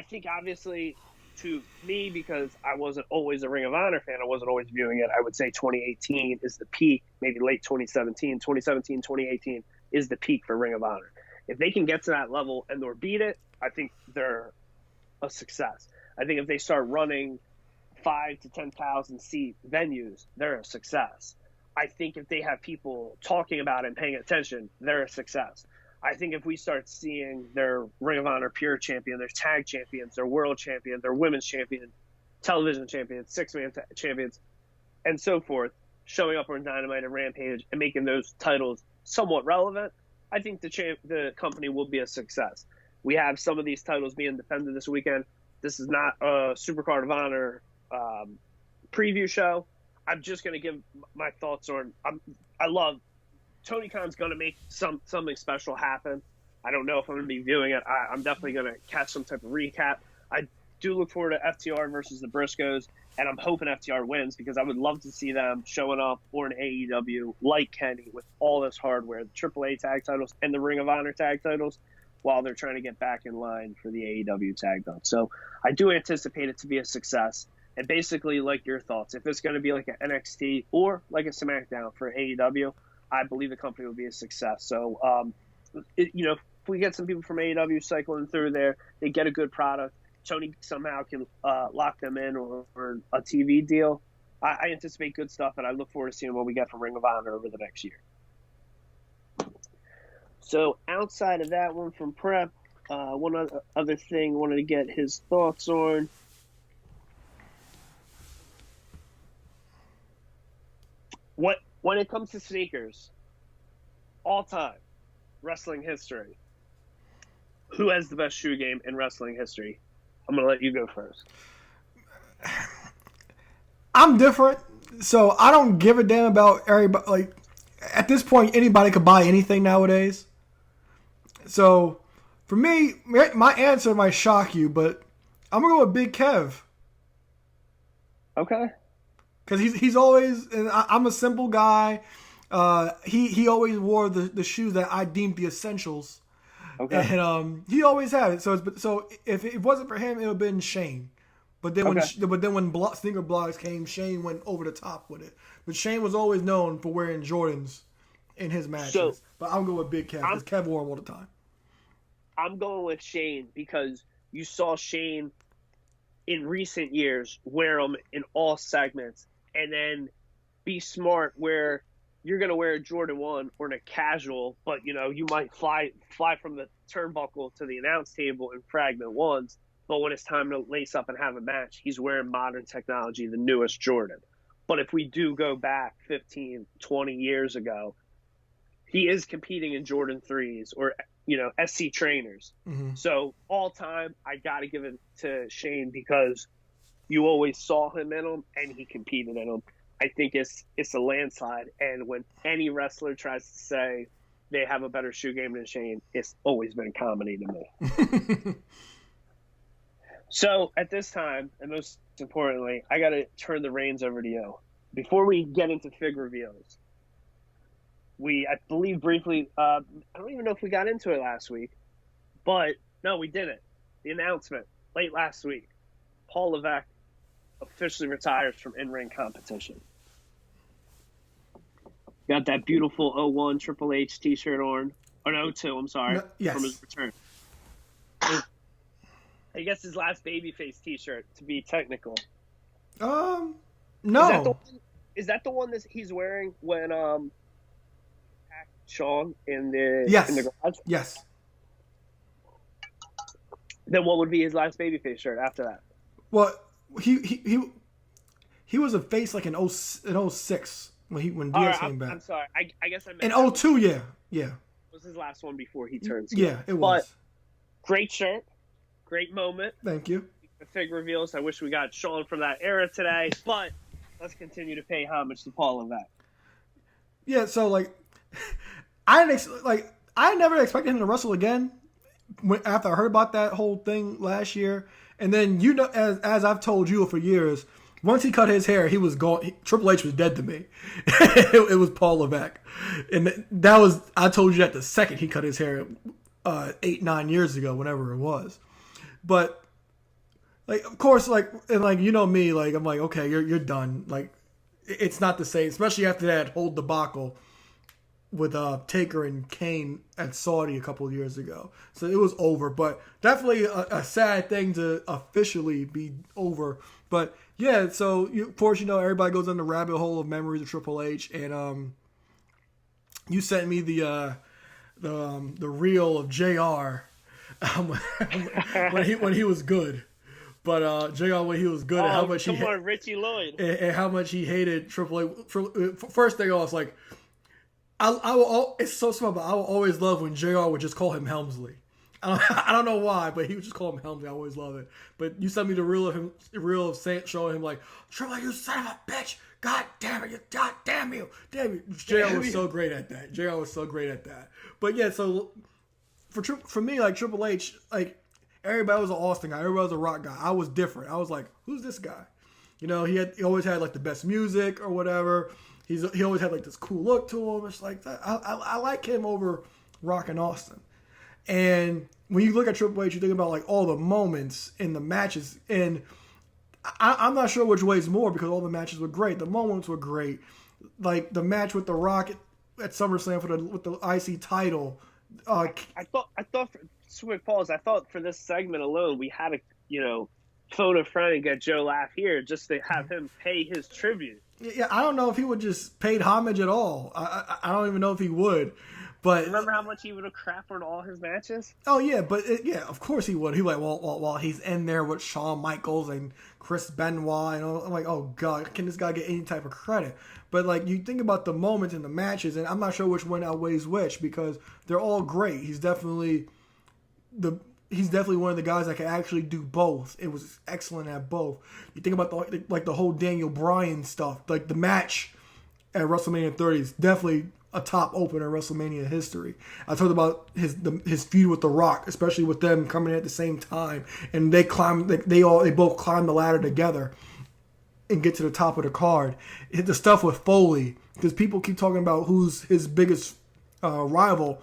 think obviously to me, because I wasn't always a Ring of Honor fan, I wasn't always viewing it, I would say 2018 is the peak, maybe late 2017, 2018 is the peak for Ring of Honor. If they can get to that level and or beat it, I think they're a success. I think if they start running 5,000 to 10,000 seat venues, they're a success. I think if they have people talking about it and paying attention, they're a success. I think if we start seeing their Ring of Honor Pure Champion, their Tag Champions, their World Champion, their Women's Champion, Television Champions, Six-Man Champions, and so forth, showing up on Dynamite and Rampage and making those titles somewhat relevant, I think the company will be a success. We have some of these titles being defended this weekend. This is not a Supercard of Honor preview show. I'm just going to give my thoughts on. I love Tony Khan's going to make something special happen. I don't know if I'm going to be viewing it. I'm definitely going to catch some type of recap. I do look forward to FTR versus the Briscoes, and I'm hoping FTR wins because I would love to see them showing up or an AEW like Kenny with all this hardware, the AAA tag titles and the Ring of Honor tag titles, while they're trying to get back in line for the AEW tag belt. So I do anticipate it to be a success. And basically, like your thoughts, if it's going to be like an NXT or like a SmackDown for AEW, I believe the company will be a success. So, if we get some people from AEW cycling through there, they get a good product, Tony somehow can lock them in or a TV deal, I anticipate good stuff, and I look forward to seeing what we get from Ring of Honor over the next year. So outside of that one from Prep, one other thing I wanted to get his thoughts on. When it comes to sneakers, all time, wrestling history, who has the best shoe game in wrestling history? I'm going to let you go first. I'm different, so I don't give a damn about everybody. Like, at this point, anybody could buy anything nowadays. So, for me, my answer might shock you, but I'm going to go with Big Kev. Okay. Because he's always, and I'm a simple guy. He always wore the shoes that I deemed the essentials. Okay. And he always had it. So if it wasn't for him, it would have been Shane. But then when sneaker blogs came, Shane went over the top with it. But Shane was always known for wearing Jordans in his matches. But I'm going with Big Kev because Kev wore them all the time. I'm going with Shane because you saw Shane in recent years wear them in all segments. And then be smart where you're going to wear a Jordan 1 or a casual, but, you might fly from the turnbuckle to the announce table in fragment 1s. But when it's time to lace up and have a match, he's wearing modern technology, the newest Jordan. But if we do go back 15, 20 years ago, he is competing in Jordan 3s or, SC trainers. Mm-hmm. So all time, I got to give it to Shane because you always saw him in them, and he competed in them. I think it's a landslide. And when any wrestler tries to say they have a better shoe game than Shane, it's always been comedy to me. So at this time, and most importantly, I got to turn the reins over to you. Before we get into fig reveals, I believe briefly, I don't even know if we got into it last week, but no, we didn't. The announcement late last week, Paul Levesque officially retires from in-ring competition. Got that beautiful 01 Triple H t-shirt on. Or no, 02, I'm sorry. Yes. From his return. I guess his last babyface t-shirt, to be technical. No. Is that the one that he's wearing when attacked Sean in the garage? Yes. Then what would be his last babyface shirt after that? Well, he was a face like in 06 when Diaz came back. I'm sorry. I guess I meant in 02, yeah. Was his last one before he turned. Yeah, it was. But great shirt, great moment. Thank you. The fig reveals. I wish we got Sean from that era today, but let's continue to pay homage to Paul Levesque. Yeah, so like, I never expected him to wrestle again after I heard about that whole thing last year. And then as I've told you for years, once he cut his hair, he was gone. Triple H was dead to me. It was Paul Levesque, and that was I told you that the second he cut his hair, 8-9 years ago, whenever it was. But like, of course, like, and like, you know me, like, I'm like, okay, you're done. Like, it's not the same, especially after that whole debacle with Taker and Kane at Saudi a couple of years ago. So it was over, but definitely a sad thing to officially be over. But yeah, so of course, you know, everybody goes down the rabbit hole of memories of Triple H, and you sent me the reel of JR when he was good. But JR, when he was good, and how much Richie Lloyd, and how much he hated Triple H. First thing off, like, I will. It's so small, but I will always love when JR would just call him Helmsley. I don't know why, but he would just call him Helmsley. I always love it. But you sent me the reel of Saint showing him like, Triple H, you son of a bitch! God damn it! God damn you! Damn you! JR was so great at that. JR was so great at that. But yeah, so for me, like, Triple H, like, everybody was an Austin guy. Everybody was a Rock guy. I was different. I was like, who's this guy? You know, he always had like the best music or whatever. He always had like this cool look to him. It's like that. I like him over Rock and Austin. And when you look at Triple H, you think about like all the moments in the matches, and I'm not sure which way is more because all the matches were great. The moments were great, like the match with the Rock at SummerSlam with the IC title. I thought for Swift Pauls, I thought for this segment alone we had to phone a friend and get Joe Laugh here just to have him pay his tribute. Yeah, I don't know if he would just paid homage at all. I don't even know if he would. But remember how much he would have crapped on all his matches? Oh yeah, but of course he would. He like, well, he's in there with Shawn Michaels and Chris Benoit, and I'm like, oh god, can this guy get any type of credit? But like, you think about the moments in the matches, and I'm not sure which one outweighs which because they're all great. He's definitely one of the guys that can actually do both. It was excellent at both. You think about the whole Daniel Bryan stuff, like the match at WrestleMania 30 is definitely a top opener in WrestleMania history. I talked about his feud with The Rock, especially with them coming in at the same time, and they both climb the ladder together and get to the top of the card. The stuff with Foley, because people keep talking about who's his biggest rival,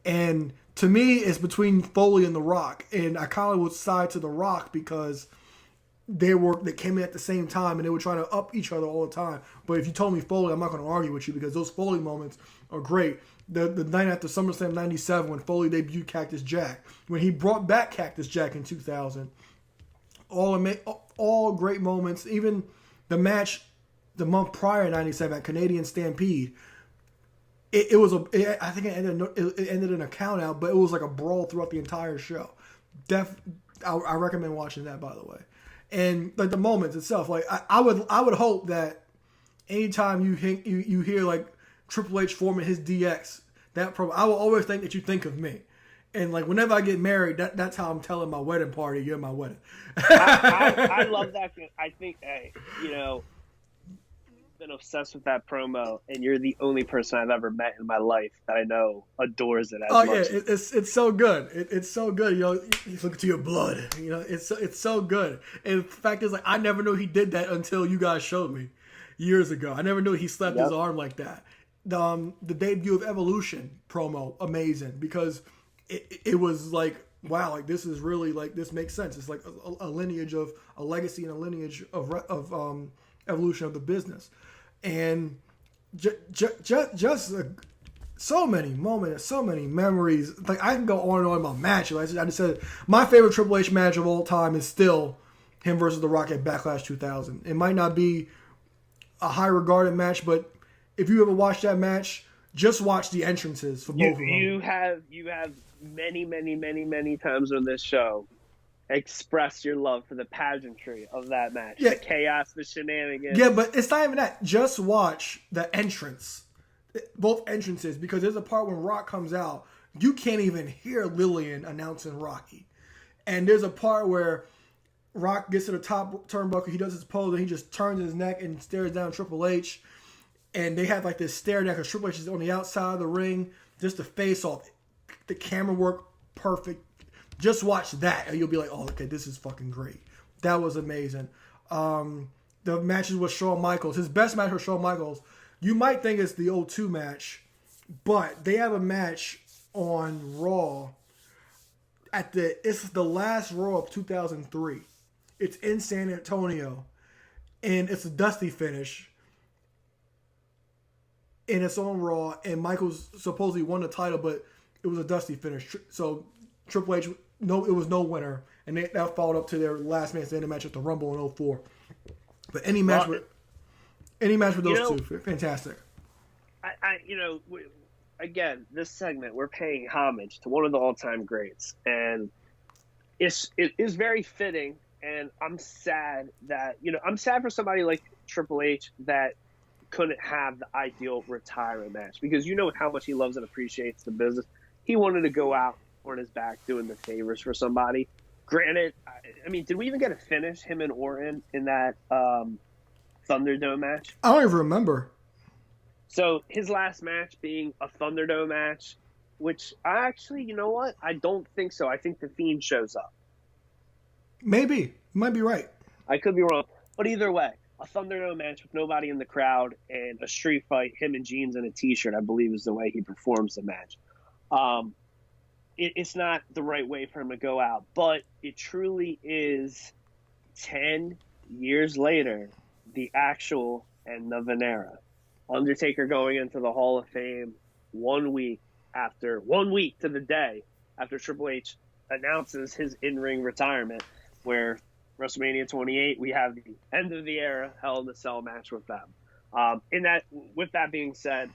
and to me, it's between Foley and The Rock, and I kind of would side to The Rock because they came in at the same time and they would try to up each other all the time. But if you told me Foley, I'm not going to argue with you because those Foley moments are great. The night after SummerSlam '97 when Foley debuted Cactus Jack, when he brought back Cactus Jack in 2000, all great moments. Even the match the month prior in '97 at Canadian Stampede. I think it ended in a count out, but it was like a brawl throughout the entire show. I recommend watching that, by the way. And like the moments itself, like I would hope that anytime you hear like Triple H forming his DX, I will always think that you think of me. And like whenever I get married, that's how I'm telling my wedding party, you're my wedding. I love that. I think, been obsessed with that promo, and you're the only person I've ever met in my life that I know adores it as much. Yeah, it's so good. It's so good. You know, you look to your blood. You know, it's so good. And the fact is, like, I never knew he did that until you guys showed me years ago. I never knew he slapped his arm like that. The debut of Evolution promo, amazing, because it was like, wow, like this is really like this makes sense. It's like a lineage of a legacy and a lineage of evolution of the business. And just so many moments, so many memories. Like I can go on and on about matches. I just said my favorite Triple H match of all time is still him versus The Rock at Backlash 2000. It might not be a high regarded match, but if you ever watched that match, just watch the entrances for both of them. You have many times on this show express your love for the pageantry of that match. Yeah. The chaos, the shenanigans. Yeah, but it's not even that. Just watch the entrance. Both entrances, because there's a part when Rock comes out, you can't even hear Lillian announcing Rocky. And there's a part where Rock gets to the top turnbuckle, he does his pose, and he just turns his neck and stares down Triple H. And they have like this stare down because Triple H is on the outside of the ring, just the face off. The camera work, perfect. Just watch that, and you'll be like, oh, okay, this is fucking great. That was amazing. The matches with Shawn Michaels, his best match with Shawn Michaels, you might think it's the O2 match, but they have a match on Raw it's the last Raw of 2003. It's in San Antonio, and it's a dusty finish, and it's on Raw, and Michaels supposedly won the title, but it was a dusty finish. So Triple H, it was no winner, and that followed up to their last man standing match at the Rumble in 2004. But any match with those two, fantastic. Again, this segment, we're paying homage to one of the all-time greats, and it is very fitting. And I'm sad for somebody like Triple H that couldn't have the ideal retirement match, because how much he loves and appreciates the business. He wanted to go out on his back doing the favors for somebody. Granted, I mean, did we even get a finish, him and Orton, in that Thunderdome match? I don't even remember. So his last match being a Thunderdome match, which I actually, you know what? I don't think so. I think The Fiend shows up. Maybe. You might be right. I could be wrong. But either way, a Thunderdome match with nobody in the crowd and a street fight, him in jeans and a T-shirt, I believe is the way he performs the match. It's not the right way for him to go out, but it truly is 10 years later, the actual end of an era. Undertaker going into the Hall of Fame 1 week to the day after Triple H announces his in-ring retirement, where WrestleMania 28, we have the end of the era Hell in a Cell match with them. With that being said,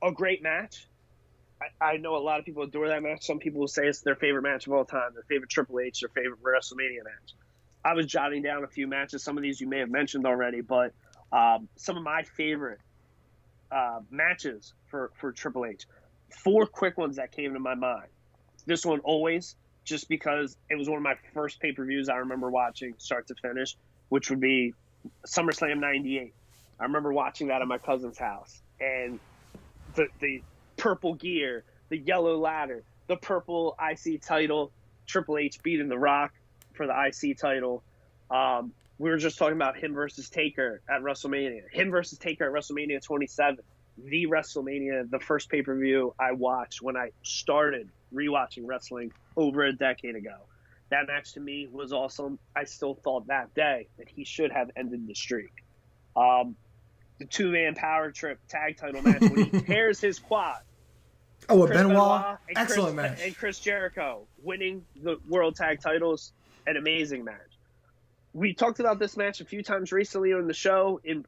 a great match. I know a lot of people adore that match. Some people will say it's their favorite match of all time, their favorite Triple H, their favorite WrestleMania match. I was jotting down a few matches. Some of these you may have mentioned already, but some of my favorite matches for Triple H. 4 quick ones that came to my mind. This one always, just because it was one of my first pay-per-views I remember watching start to finish, which would be SummerSlam 98. I remember watching that at my cousin's house. And the purple gear, the yellow ladder, the purple IC title, Triple H beating The Rock for the IC title. We were just talking about him versus Taker at WrestleMania. Him versus Taker at WrestleMania 27. The WrestleMania, the first pay-per-view I watched when I started rewatching wrestling over a decade ago. That match to me was awesome. I still thought that day that he should have ended the streak. The 2-man power trip tag title match when he tears his quad. Oh, with Benoit? Excellent match. And Chris Jericho winning the World Tag Titles. An amazing match. We talked about this match a few times recently on the show in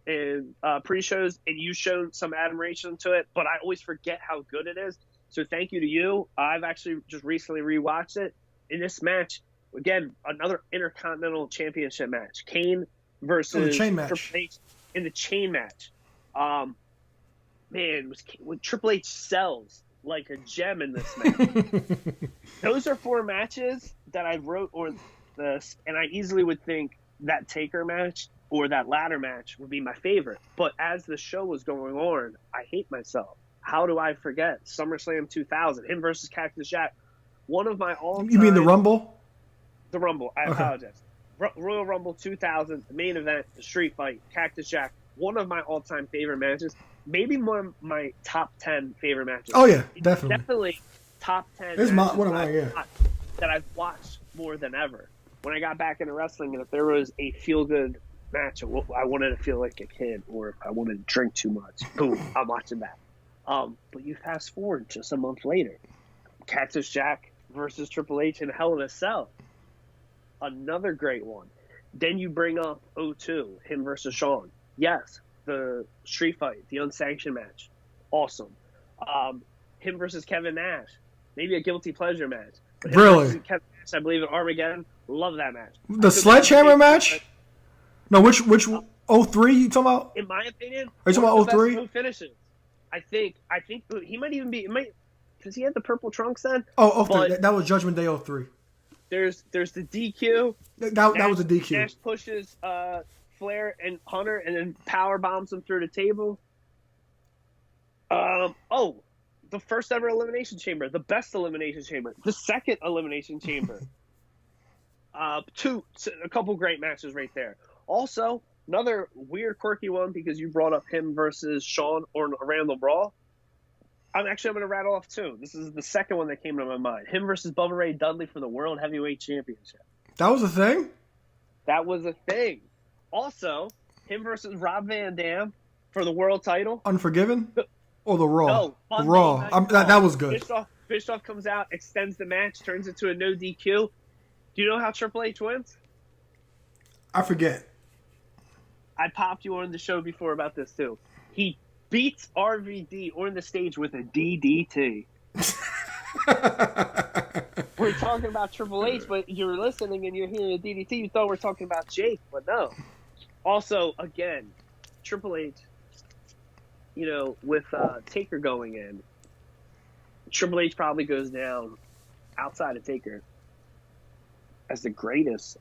pre-shows, and you showed some admiration to it, but I always forget how good it is. So thank you to you. I've actually just recently rewatched it. In this match, again, another Intercontinental Championship match. Kane versus Triple H in the chain match. When Triple H sells like a gem in this match. Those are 4 matches that I wrote on this, and I easily would think that Taker match or that ladder match would be my favorite. But as the show was going on, I hate myself. How do I forget SummerSlam 2000, him versus Cactus Jack, one of my all-time... You mean the Rumble? The Rumble, I apologize. Royal Rumble 2000, the main event, the street fight, Cactus Jack, one of my all-time favorite matches. Maybe one of my top 10 favorite matches. Oh, yeah, definitely. Definitely top 10 this is one of mine, yeah. That I've watched more than ever. When I got back into wrestling, and if there was a feel-good match, I wanted to feel like a kid, or if I wanted to drink too much, boom, I'm watching that. But you fast forward just a month later, Cactus Jack versus Triple H in Hell in a Cell. Another great one. Then you bring up O2, him versus Shawn. Yes, the street fight, the unsanctioned match. Awesome. Him versus Kevin Nash. Maybe a guilty pleasure match. Really? I believe in Armageddon. Love that match. The sledgehammer match? No, which 03 you talking about? In my opinion, are you talking about 03? Finishes. I think he might even be. Because he had the purple trunks then. Oh, 03. That was Judgment Day 03. There's the DQ. That was a DQ. Nash pushes Flair and Hunter, and then power bombs him through the table. The first ever Elimination Chamber, the best Elimination Chamber, the second Elimination Chamber. A couple great matches right there. Also, another weird, quirky one because you brought up him versus Shawn or Randall Brawl. I'm going to rattle off two. This is the second one that came to my mind. Him versus Bubba Ray Dudley for the World Heavyweight Championship. That was a thing? That was a thing. Also, him versus Rob Van Dam for the world title. Unforgiven? Or the Raw? No, the Raw. That was good. Bischoff comes out, extends the match, turns it to a no DQ. Do you know how Triple H wins? I forget. I popped you on the show before about this too. He beats RVD on the stage with a DDT. We're talking about Triple H, but you're listening and you're hearing a DDT. You thought we're talking about Jake, but no. Also, again, Triple H, with Taker going in, Triple H probably goes down outside of Taker as the greatest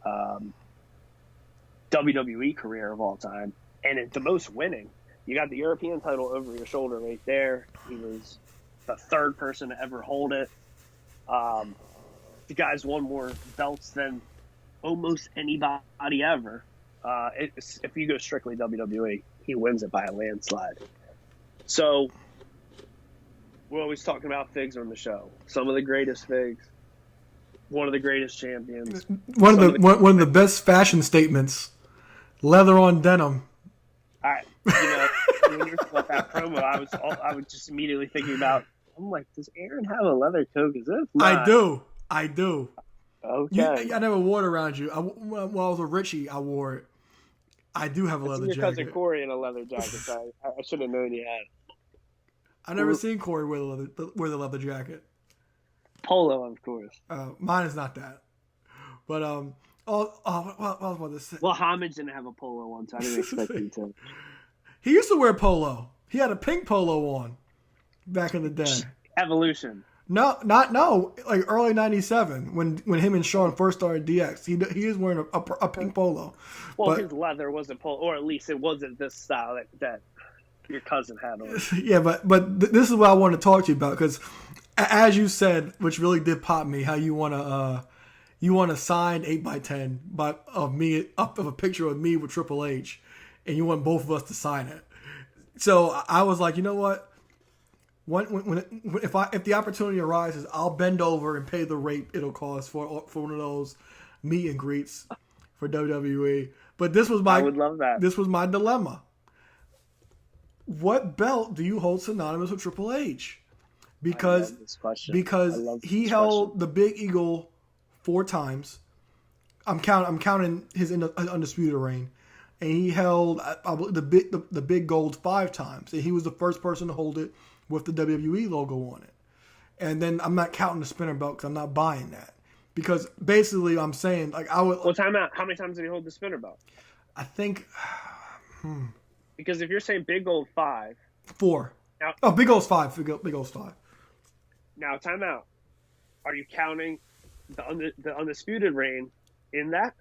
WWE career of all time, and the most winning. You got the European title over your shoulder right there. He was the third person to ever hold it. The guy's won more belts than almost anybody ever. If you go strictly WWE, he wins it by a landslide. So we're always talking about Figs on the show. Some of the greatest Figs. One of the greatest champions. One of the best fashion statements. Leather on denim. When you were that promo, I was just immediately thinking about. I'm like, does Aaron have a leather coat? Is it? I do. Okay. I never wore it around you. When I was a Richie, I wore it. I do have a leather jacket. Your cousin Corey in a leather jacket. So I should have known you had. I never seen Corey wear the leather jacket. Polo, of course. Mine is not that. But what was I about to say? Well, Homage didn't have a polo one, so I didn't expect him to. He used to wear polo. He had a pink polo on back in the day. Evolution. No, like early '97 when him and Shawn first started DX. He is wearing a pink polo. Well, his leather wasn't polo, or at least it wasn't this style that your cousin had on. Yeah, but this is what I want to talk to you about because, as you said, which really did pop me, how you want to sign 8x10 of a picture of me with Triple H, and you want both of us to sign it. So I was like, you know what? If the opportunity arises, I'll bend over and pay the rate it'll cost for one of those meet and greets for WWE. But I would love that. This was my dilemma. What belt do you hold synonymous with Triple H? Because he held the Big Eagle 4 times. I'm counting his undisputed reign, and he held the big gold 5 times, and he was the first person to hold it with the WWE logo on it. And then I'm not counting the spinner belt because I'm not buying that. Because basically I'm saying, like, I would... Well, time out. How many times did he hold the spinner belt? I think... Because if you're saying Big Gold 5... 4. Now, Big Gold's 5. Big Gold's 5. Now, time out. Are you counting the undisputed reign in that?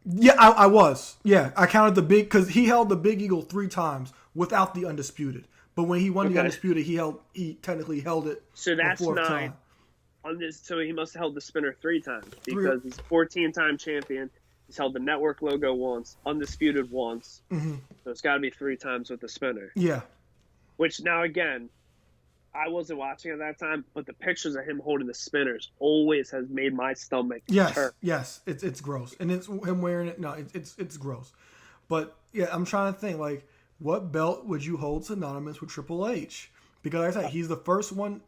Yeah, I was. Yeah, I counted the big... Because he held the Big Eagle 3 times without the undisputed. But when he won the undisputed, he technically held it. So that's 9. Time. So he must have held the spinner 3 times because he's a 14-time champion. He's held the network logo once, undisputed once. Mm-hmm. So it's got to be 3 times with the spinner. Yeah. Which now again, I wasn't watching at that time, but the pictures of him holding the spinners always has made my stomach turn. Yes, it's gross, and it's him wearing it. No, it's gross. But yeah, I'm trying to think like. What belt would you hold synonymous with Triple H? Because like I said, he's the first one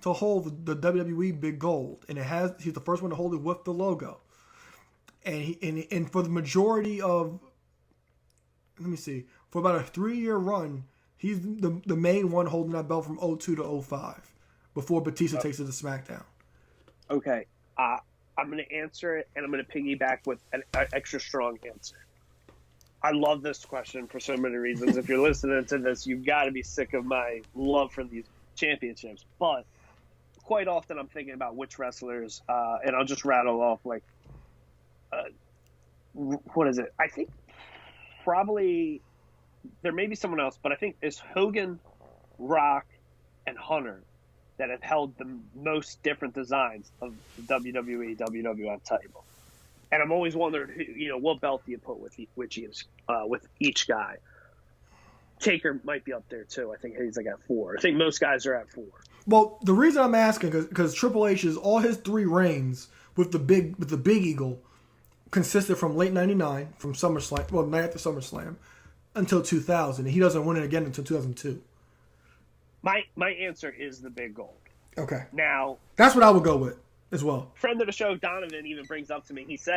to hold the WWE Big Gold, and he's the first one to hold it with the logo. And for the majority of, let me see, for about a 3-year run, he's the main one holding that belt from 02 to 05 before Batista takes it to SmackDown. Okay. I'm going to answer it, and I'm going to piggyback with an extra strong answer. I love this question for so many reasons. If you're listening to this, you've got to be sick of my love for these championships. But quite often I'm thinking about which wrestlers, and I'll just rattle off, like, what is it? I think probably there may be someone else, but I think it's Hogan, Rock, and Hunter that have held the most different designs of the WWE, WWF title. And I'm always wondering, what belt do you put with each guy? Taker might be up there too. I think he's like at 4. I think most guys are at 4. Well, the reason I'm asking because Triple H is all his 3 reigns with the big Eagle consisted from late '99, from SummerSlam, well, night after SummerSlam, until 2000, and he doesn't win it again until 2002. My answer is the big gold. Okay. Now that's what I would go with as well. Friend of the show, Donovan, even brings up to me. He's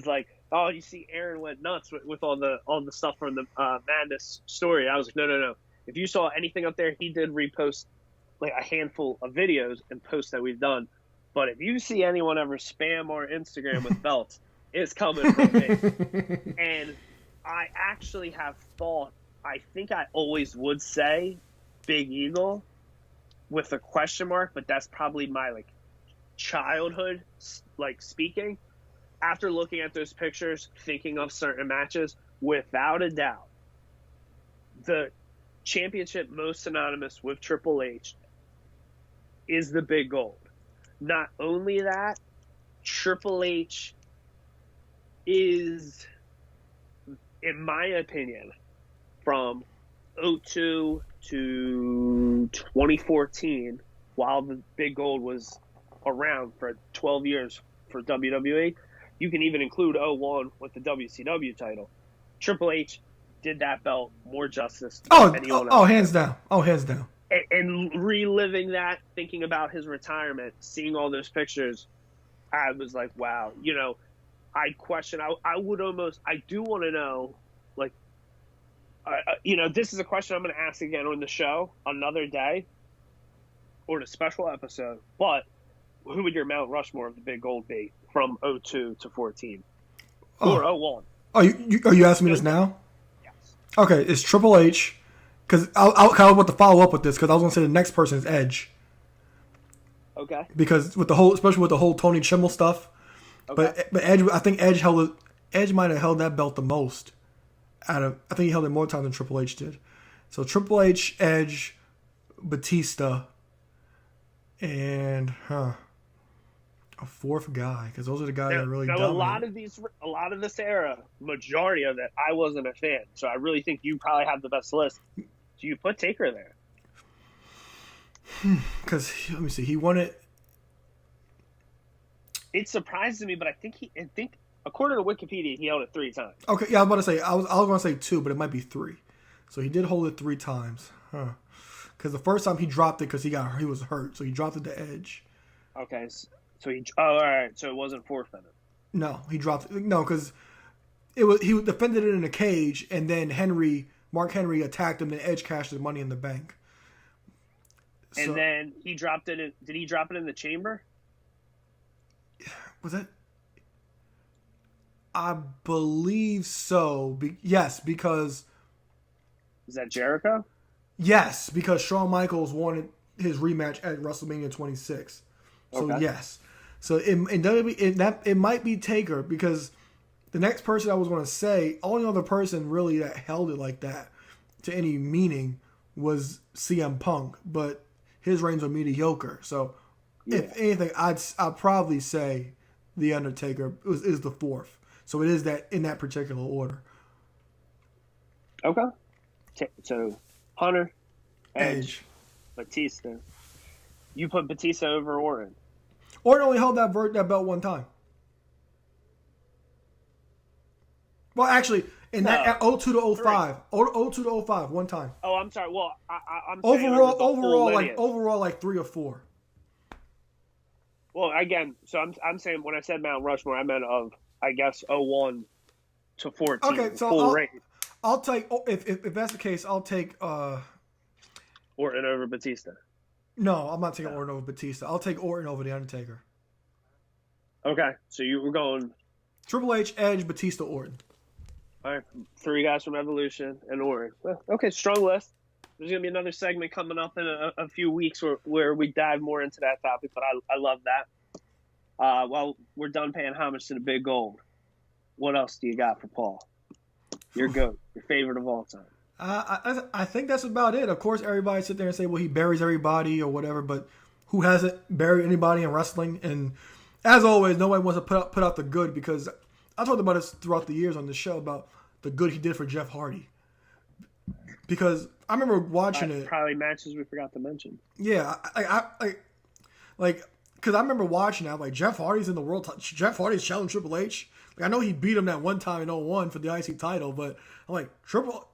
like, "Oh, you see, Aaron went nuts with all the stuff from the Madness story." I was like, No. If you saw anything up there, he did repost like a handful of videos and posts that we've done. But if you see anyone ever spam our Instagram with belts, it's coming from me. And I actually have thought. I think I always would say Big Eagle with a question mark, but that's probably my childhood speaking. After looking at those pictures, thinking of certain matches, without a doubt, the championship most synonymous with Triple H is the big gold. Not only that, Triple H is, in my opinion, from 2002 to 2014, while the big gold was around for 12 years for WWE, you can even include 2001 with the WCW title. Triple H did that belt more justice than anyone else. Oh, hands down. And reliving that, thinking about his retirement, seeing all those pictures, I was like, wow. I question. I do want to know, this is a question I'm going to ask again on the show another day or in a special episode. But who would your Mount Rushmore of the big gold be from 2002 to 14 or 2001? Are you asking me this now? Yes. Okay, it's Triple H. Because I kind of want to follow up with this because I was going to say the next person is Edge. Okay. Because especially with the whole Tony Chimmel stuff. Okay. But Edge, I think Edge might have held that belt the most. I think he held it more times than Triple H did. So Triple H, Edge, Batista, and a 4th guy, because those are the guys that really dominate. A lot of this era, majority of it, I wasn't a fan. So I really think you probably have the best list. So you put Taker there. Because let me see, he won it. It surprises me, but I think according to Wikipedia, he held it 3 times. Okay, yeah, I was about to say I was going to say 2, but it might be 3. So he did hold it 3 times, Because the first time he dropped it because he was hurt, so he dropped it to Edge. Okay, so all right, so it wasn't forfeited. No, he dropped it. No, because he defended it in a cage, and then Mark Henry attacked him, and Edge cashed his Money in the Bank. And then he dropped it. Did he drop it in the chamber? Was that? I believe so. Yes, because. Is that Jericho? Yes, because Shawn Michaels wanted his rematch at WrestleMania 26. So okay. Yes. So it might be Taker, because the next person I was going to say, only other person really that held it like that to any meaning was CM Punk, but his reigns were mediocre. So if anything, I'd probably say The Undertaker is the 4th. So it is that in that particular order. Okay. So Hunter, Edge, Batista. You put Batista over Orton. Orton only held that belt 1 time. Well, actually, in that 02 to 05, 02 to 05, 1 time. Oh, I'm sorry. Well, I'm overall, like 3 or 4. Well, again, so I'm saying when I said Mount Rushmore, I meant of, I guess, 01 to 14. Okay, so I'll take, if that's the case, I'll take Orton over Batista. No, I'm not taking Orton over Batista. I'll take Orton over The Undertaker. Okay, so you were going. Triple H, Edge, Batista, Orton. All right, 3 guys from Evolution and Orton. Well, okay, strong list. There's going to be another segment coming up in a few weeks where we dive more into that topic, but I love that. Well, we're done paying homage to the big gold. What else do you got for Paul? Your GOAT, your favorite of all time. I think that's about it. Of course, everybody sit there and say, well, he buries everybody or whatever, but who hasn't buried anybody in wrestling? And as always, nobody wants to put out the good, because I talked about this throughout the years on the show about the good he did for Jeff Hardy. Because I remember watching it. Probably matches we forgot to mention. Yeah, because I remember watching it. I'm like, Jeff Hardy's in the world. Jeff Hardy's challenging Triple H. Like, I know he beat him that one time in 2001 for the IC title, but I'm like,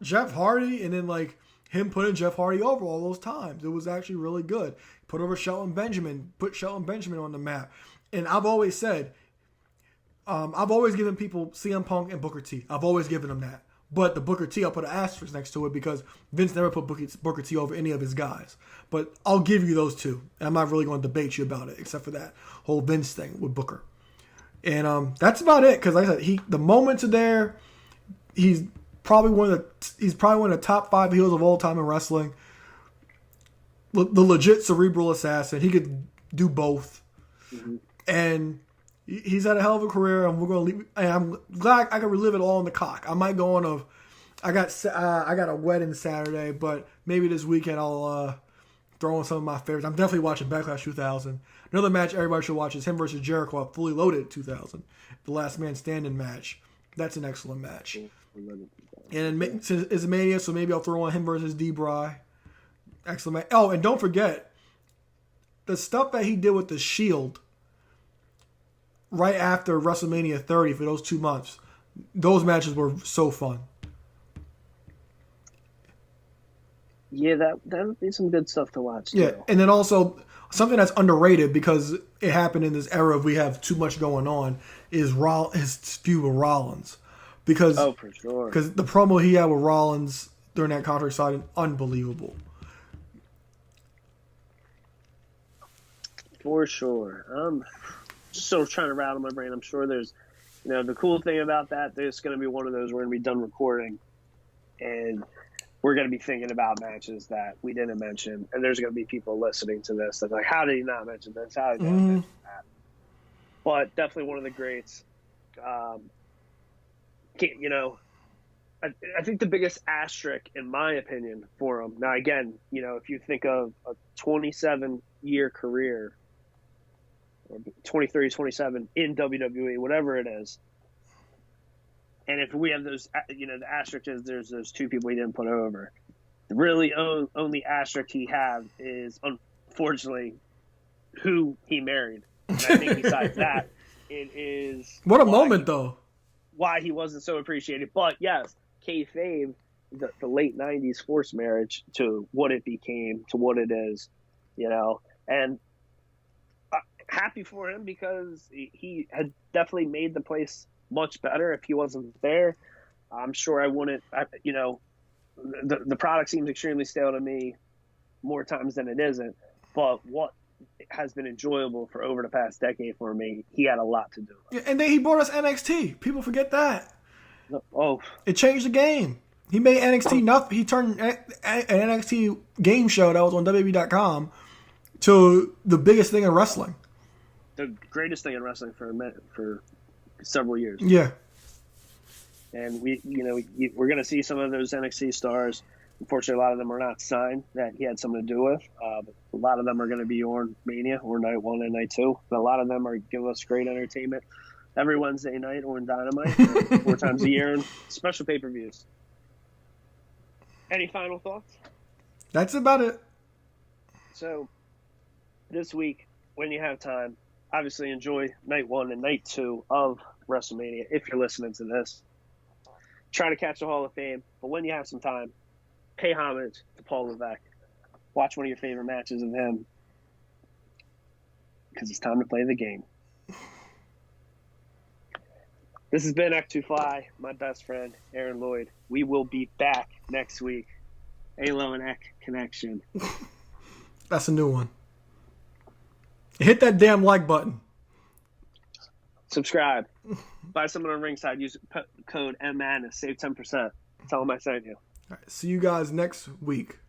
Jeff Hardy, and then like him putting Jeff Hardy over all those times. It was actually really good. Put over Shelton Benjamin, put Shelton Benjamin on the map. And I've always said, I've always given people CM Punk and Booker T. I've always given them that. But the Booker T, I'll put an asterisk next to it because Vince never put Booker T over any of his guys. But I'll give you those two. And I'm not really going to debate you about it, except for that whole Vince thing with Booker. And that's about it. Because like I said, the moments are there. He's probably one of the top 5 heels of all time in wrestling. The legit cerebral assassin. He could do both. Mm-hmm. And he's had a hell of a career, and we're going to leave. And I'm glad I can relive it all in the cock. I might go on I got a wedding Saturday, but maybe this weekend I'll throw in some of my favorites. I'm definitely watching Backlash 2000. Another match everybody should watch is him versus Jericho at Fully Loaded 2000, the Last Man Standing match. That's an excellent match. And since it's Mania, so maybe I'll throw on him versus D-Bry. Excellent match. Oh, and don't forget the stuff that he did with the Shield right after WrestleMania 30 for those 2 months. Those matches were so fun. Yeah, that would be some good stuff to watch. Yeah, and then also something that's underrated because it happened in this era of we have too much going on is his feud with Rollins. Because, for sure. Because the promo he had with Rollins during that contract signing, unbelievable. For sure. Just sort of trying to rattle my brain. I'm sure there's, the cool thing about that, there's going to be one of those we're going to be done recording, and we're going to be thinking about matches that we didn't mention, and there's going to be people listening to this that are like, how did he not mention this? How did he not mention that? But definitely one of the greats. I think the biggest asterisk, in my opinion, for him. Now, again, if you think of a 27-year career, or 23, 27 in WWE, whatever it is, and if we have those, the asterisk is there's those 2 people he didn't put over. The really only asterisk he have is, unfortunately, who he married. And I think besides that, it is... What a moment, though. Why he wasn't so appreciated. But yes, kayfabe, the late 90s forced marriage to what it became, to what it is, and happy for him because he had definitely made the place much better. If he wasn't there, I'm sure I wouldn't, the product seems extremely stale to me more times than it isn't, but what has been enjoyable for over the past decade for me, he had a lot to do. Yeah, and then he brought us NXT. People forget that. Oh, it changed the game. He made NXT nothing. He turned an NXT game show that was on WWE.com to the biggest thing in wrestling. The greatest thing in wrestling for several years. Yeah. And we're going to see some of those NXT stars. Unfortunately, a lot of them are not signed that he had something to do with. But a lot of them are going to be on Mania or Night 1 and Night 2. But a lot of them are giving us great entertainment every Wednesday night or in Dynamite 4 times a year and special pay-per-views. Any final thoughts? That's about it. So, this week, when you have time, obviously enjoy Night 1 and Night 2 of WrestleMania if you're listening to this. Try to catch the Hall of Fame, but when you have some time, pay homage to Paul Levesque. Watch one of your favorite matches of him because it's time to play the game. This has been Act 2 Fly, my best friend, Aaron Lloyd. We will be back next week. Alo and Ek Connection. That's a new one. Hit that damn like button. Subscribe. Buy someone on Ringside. Use code MMADNESS. Save 10%. Tell them I sent you. All right, see you guys next week.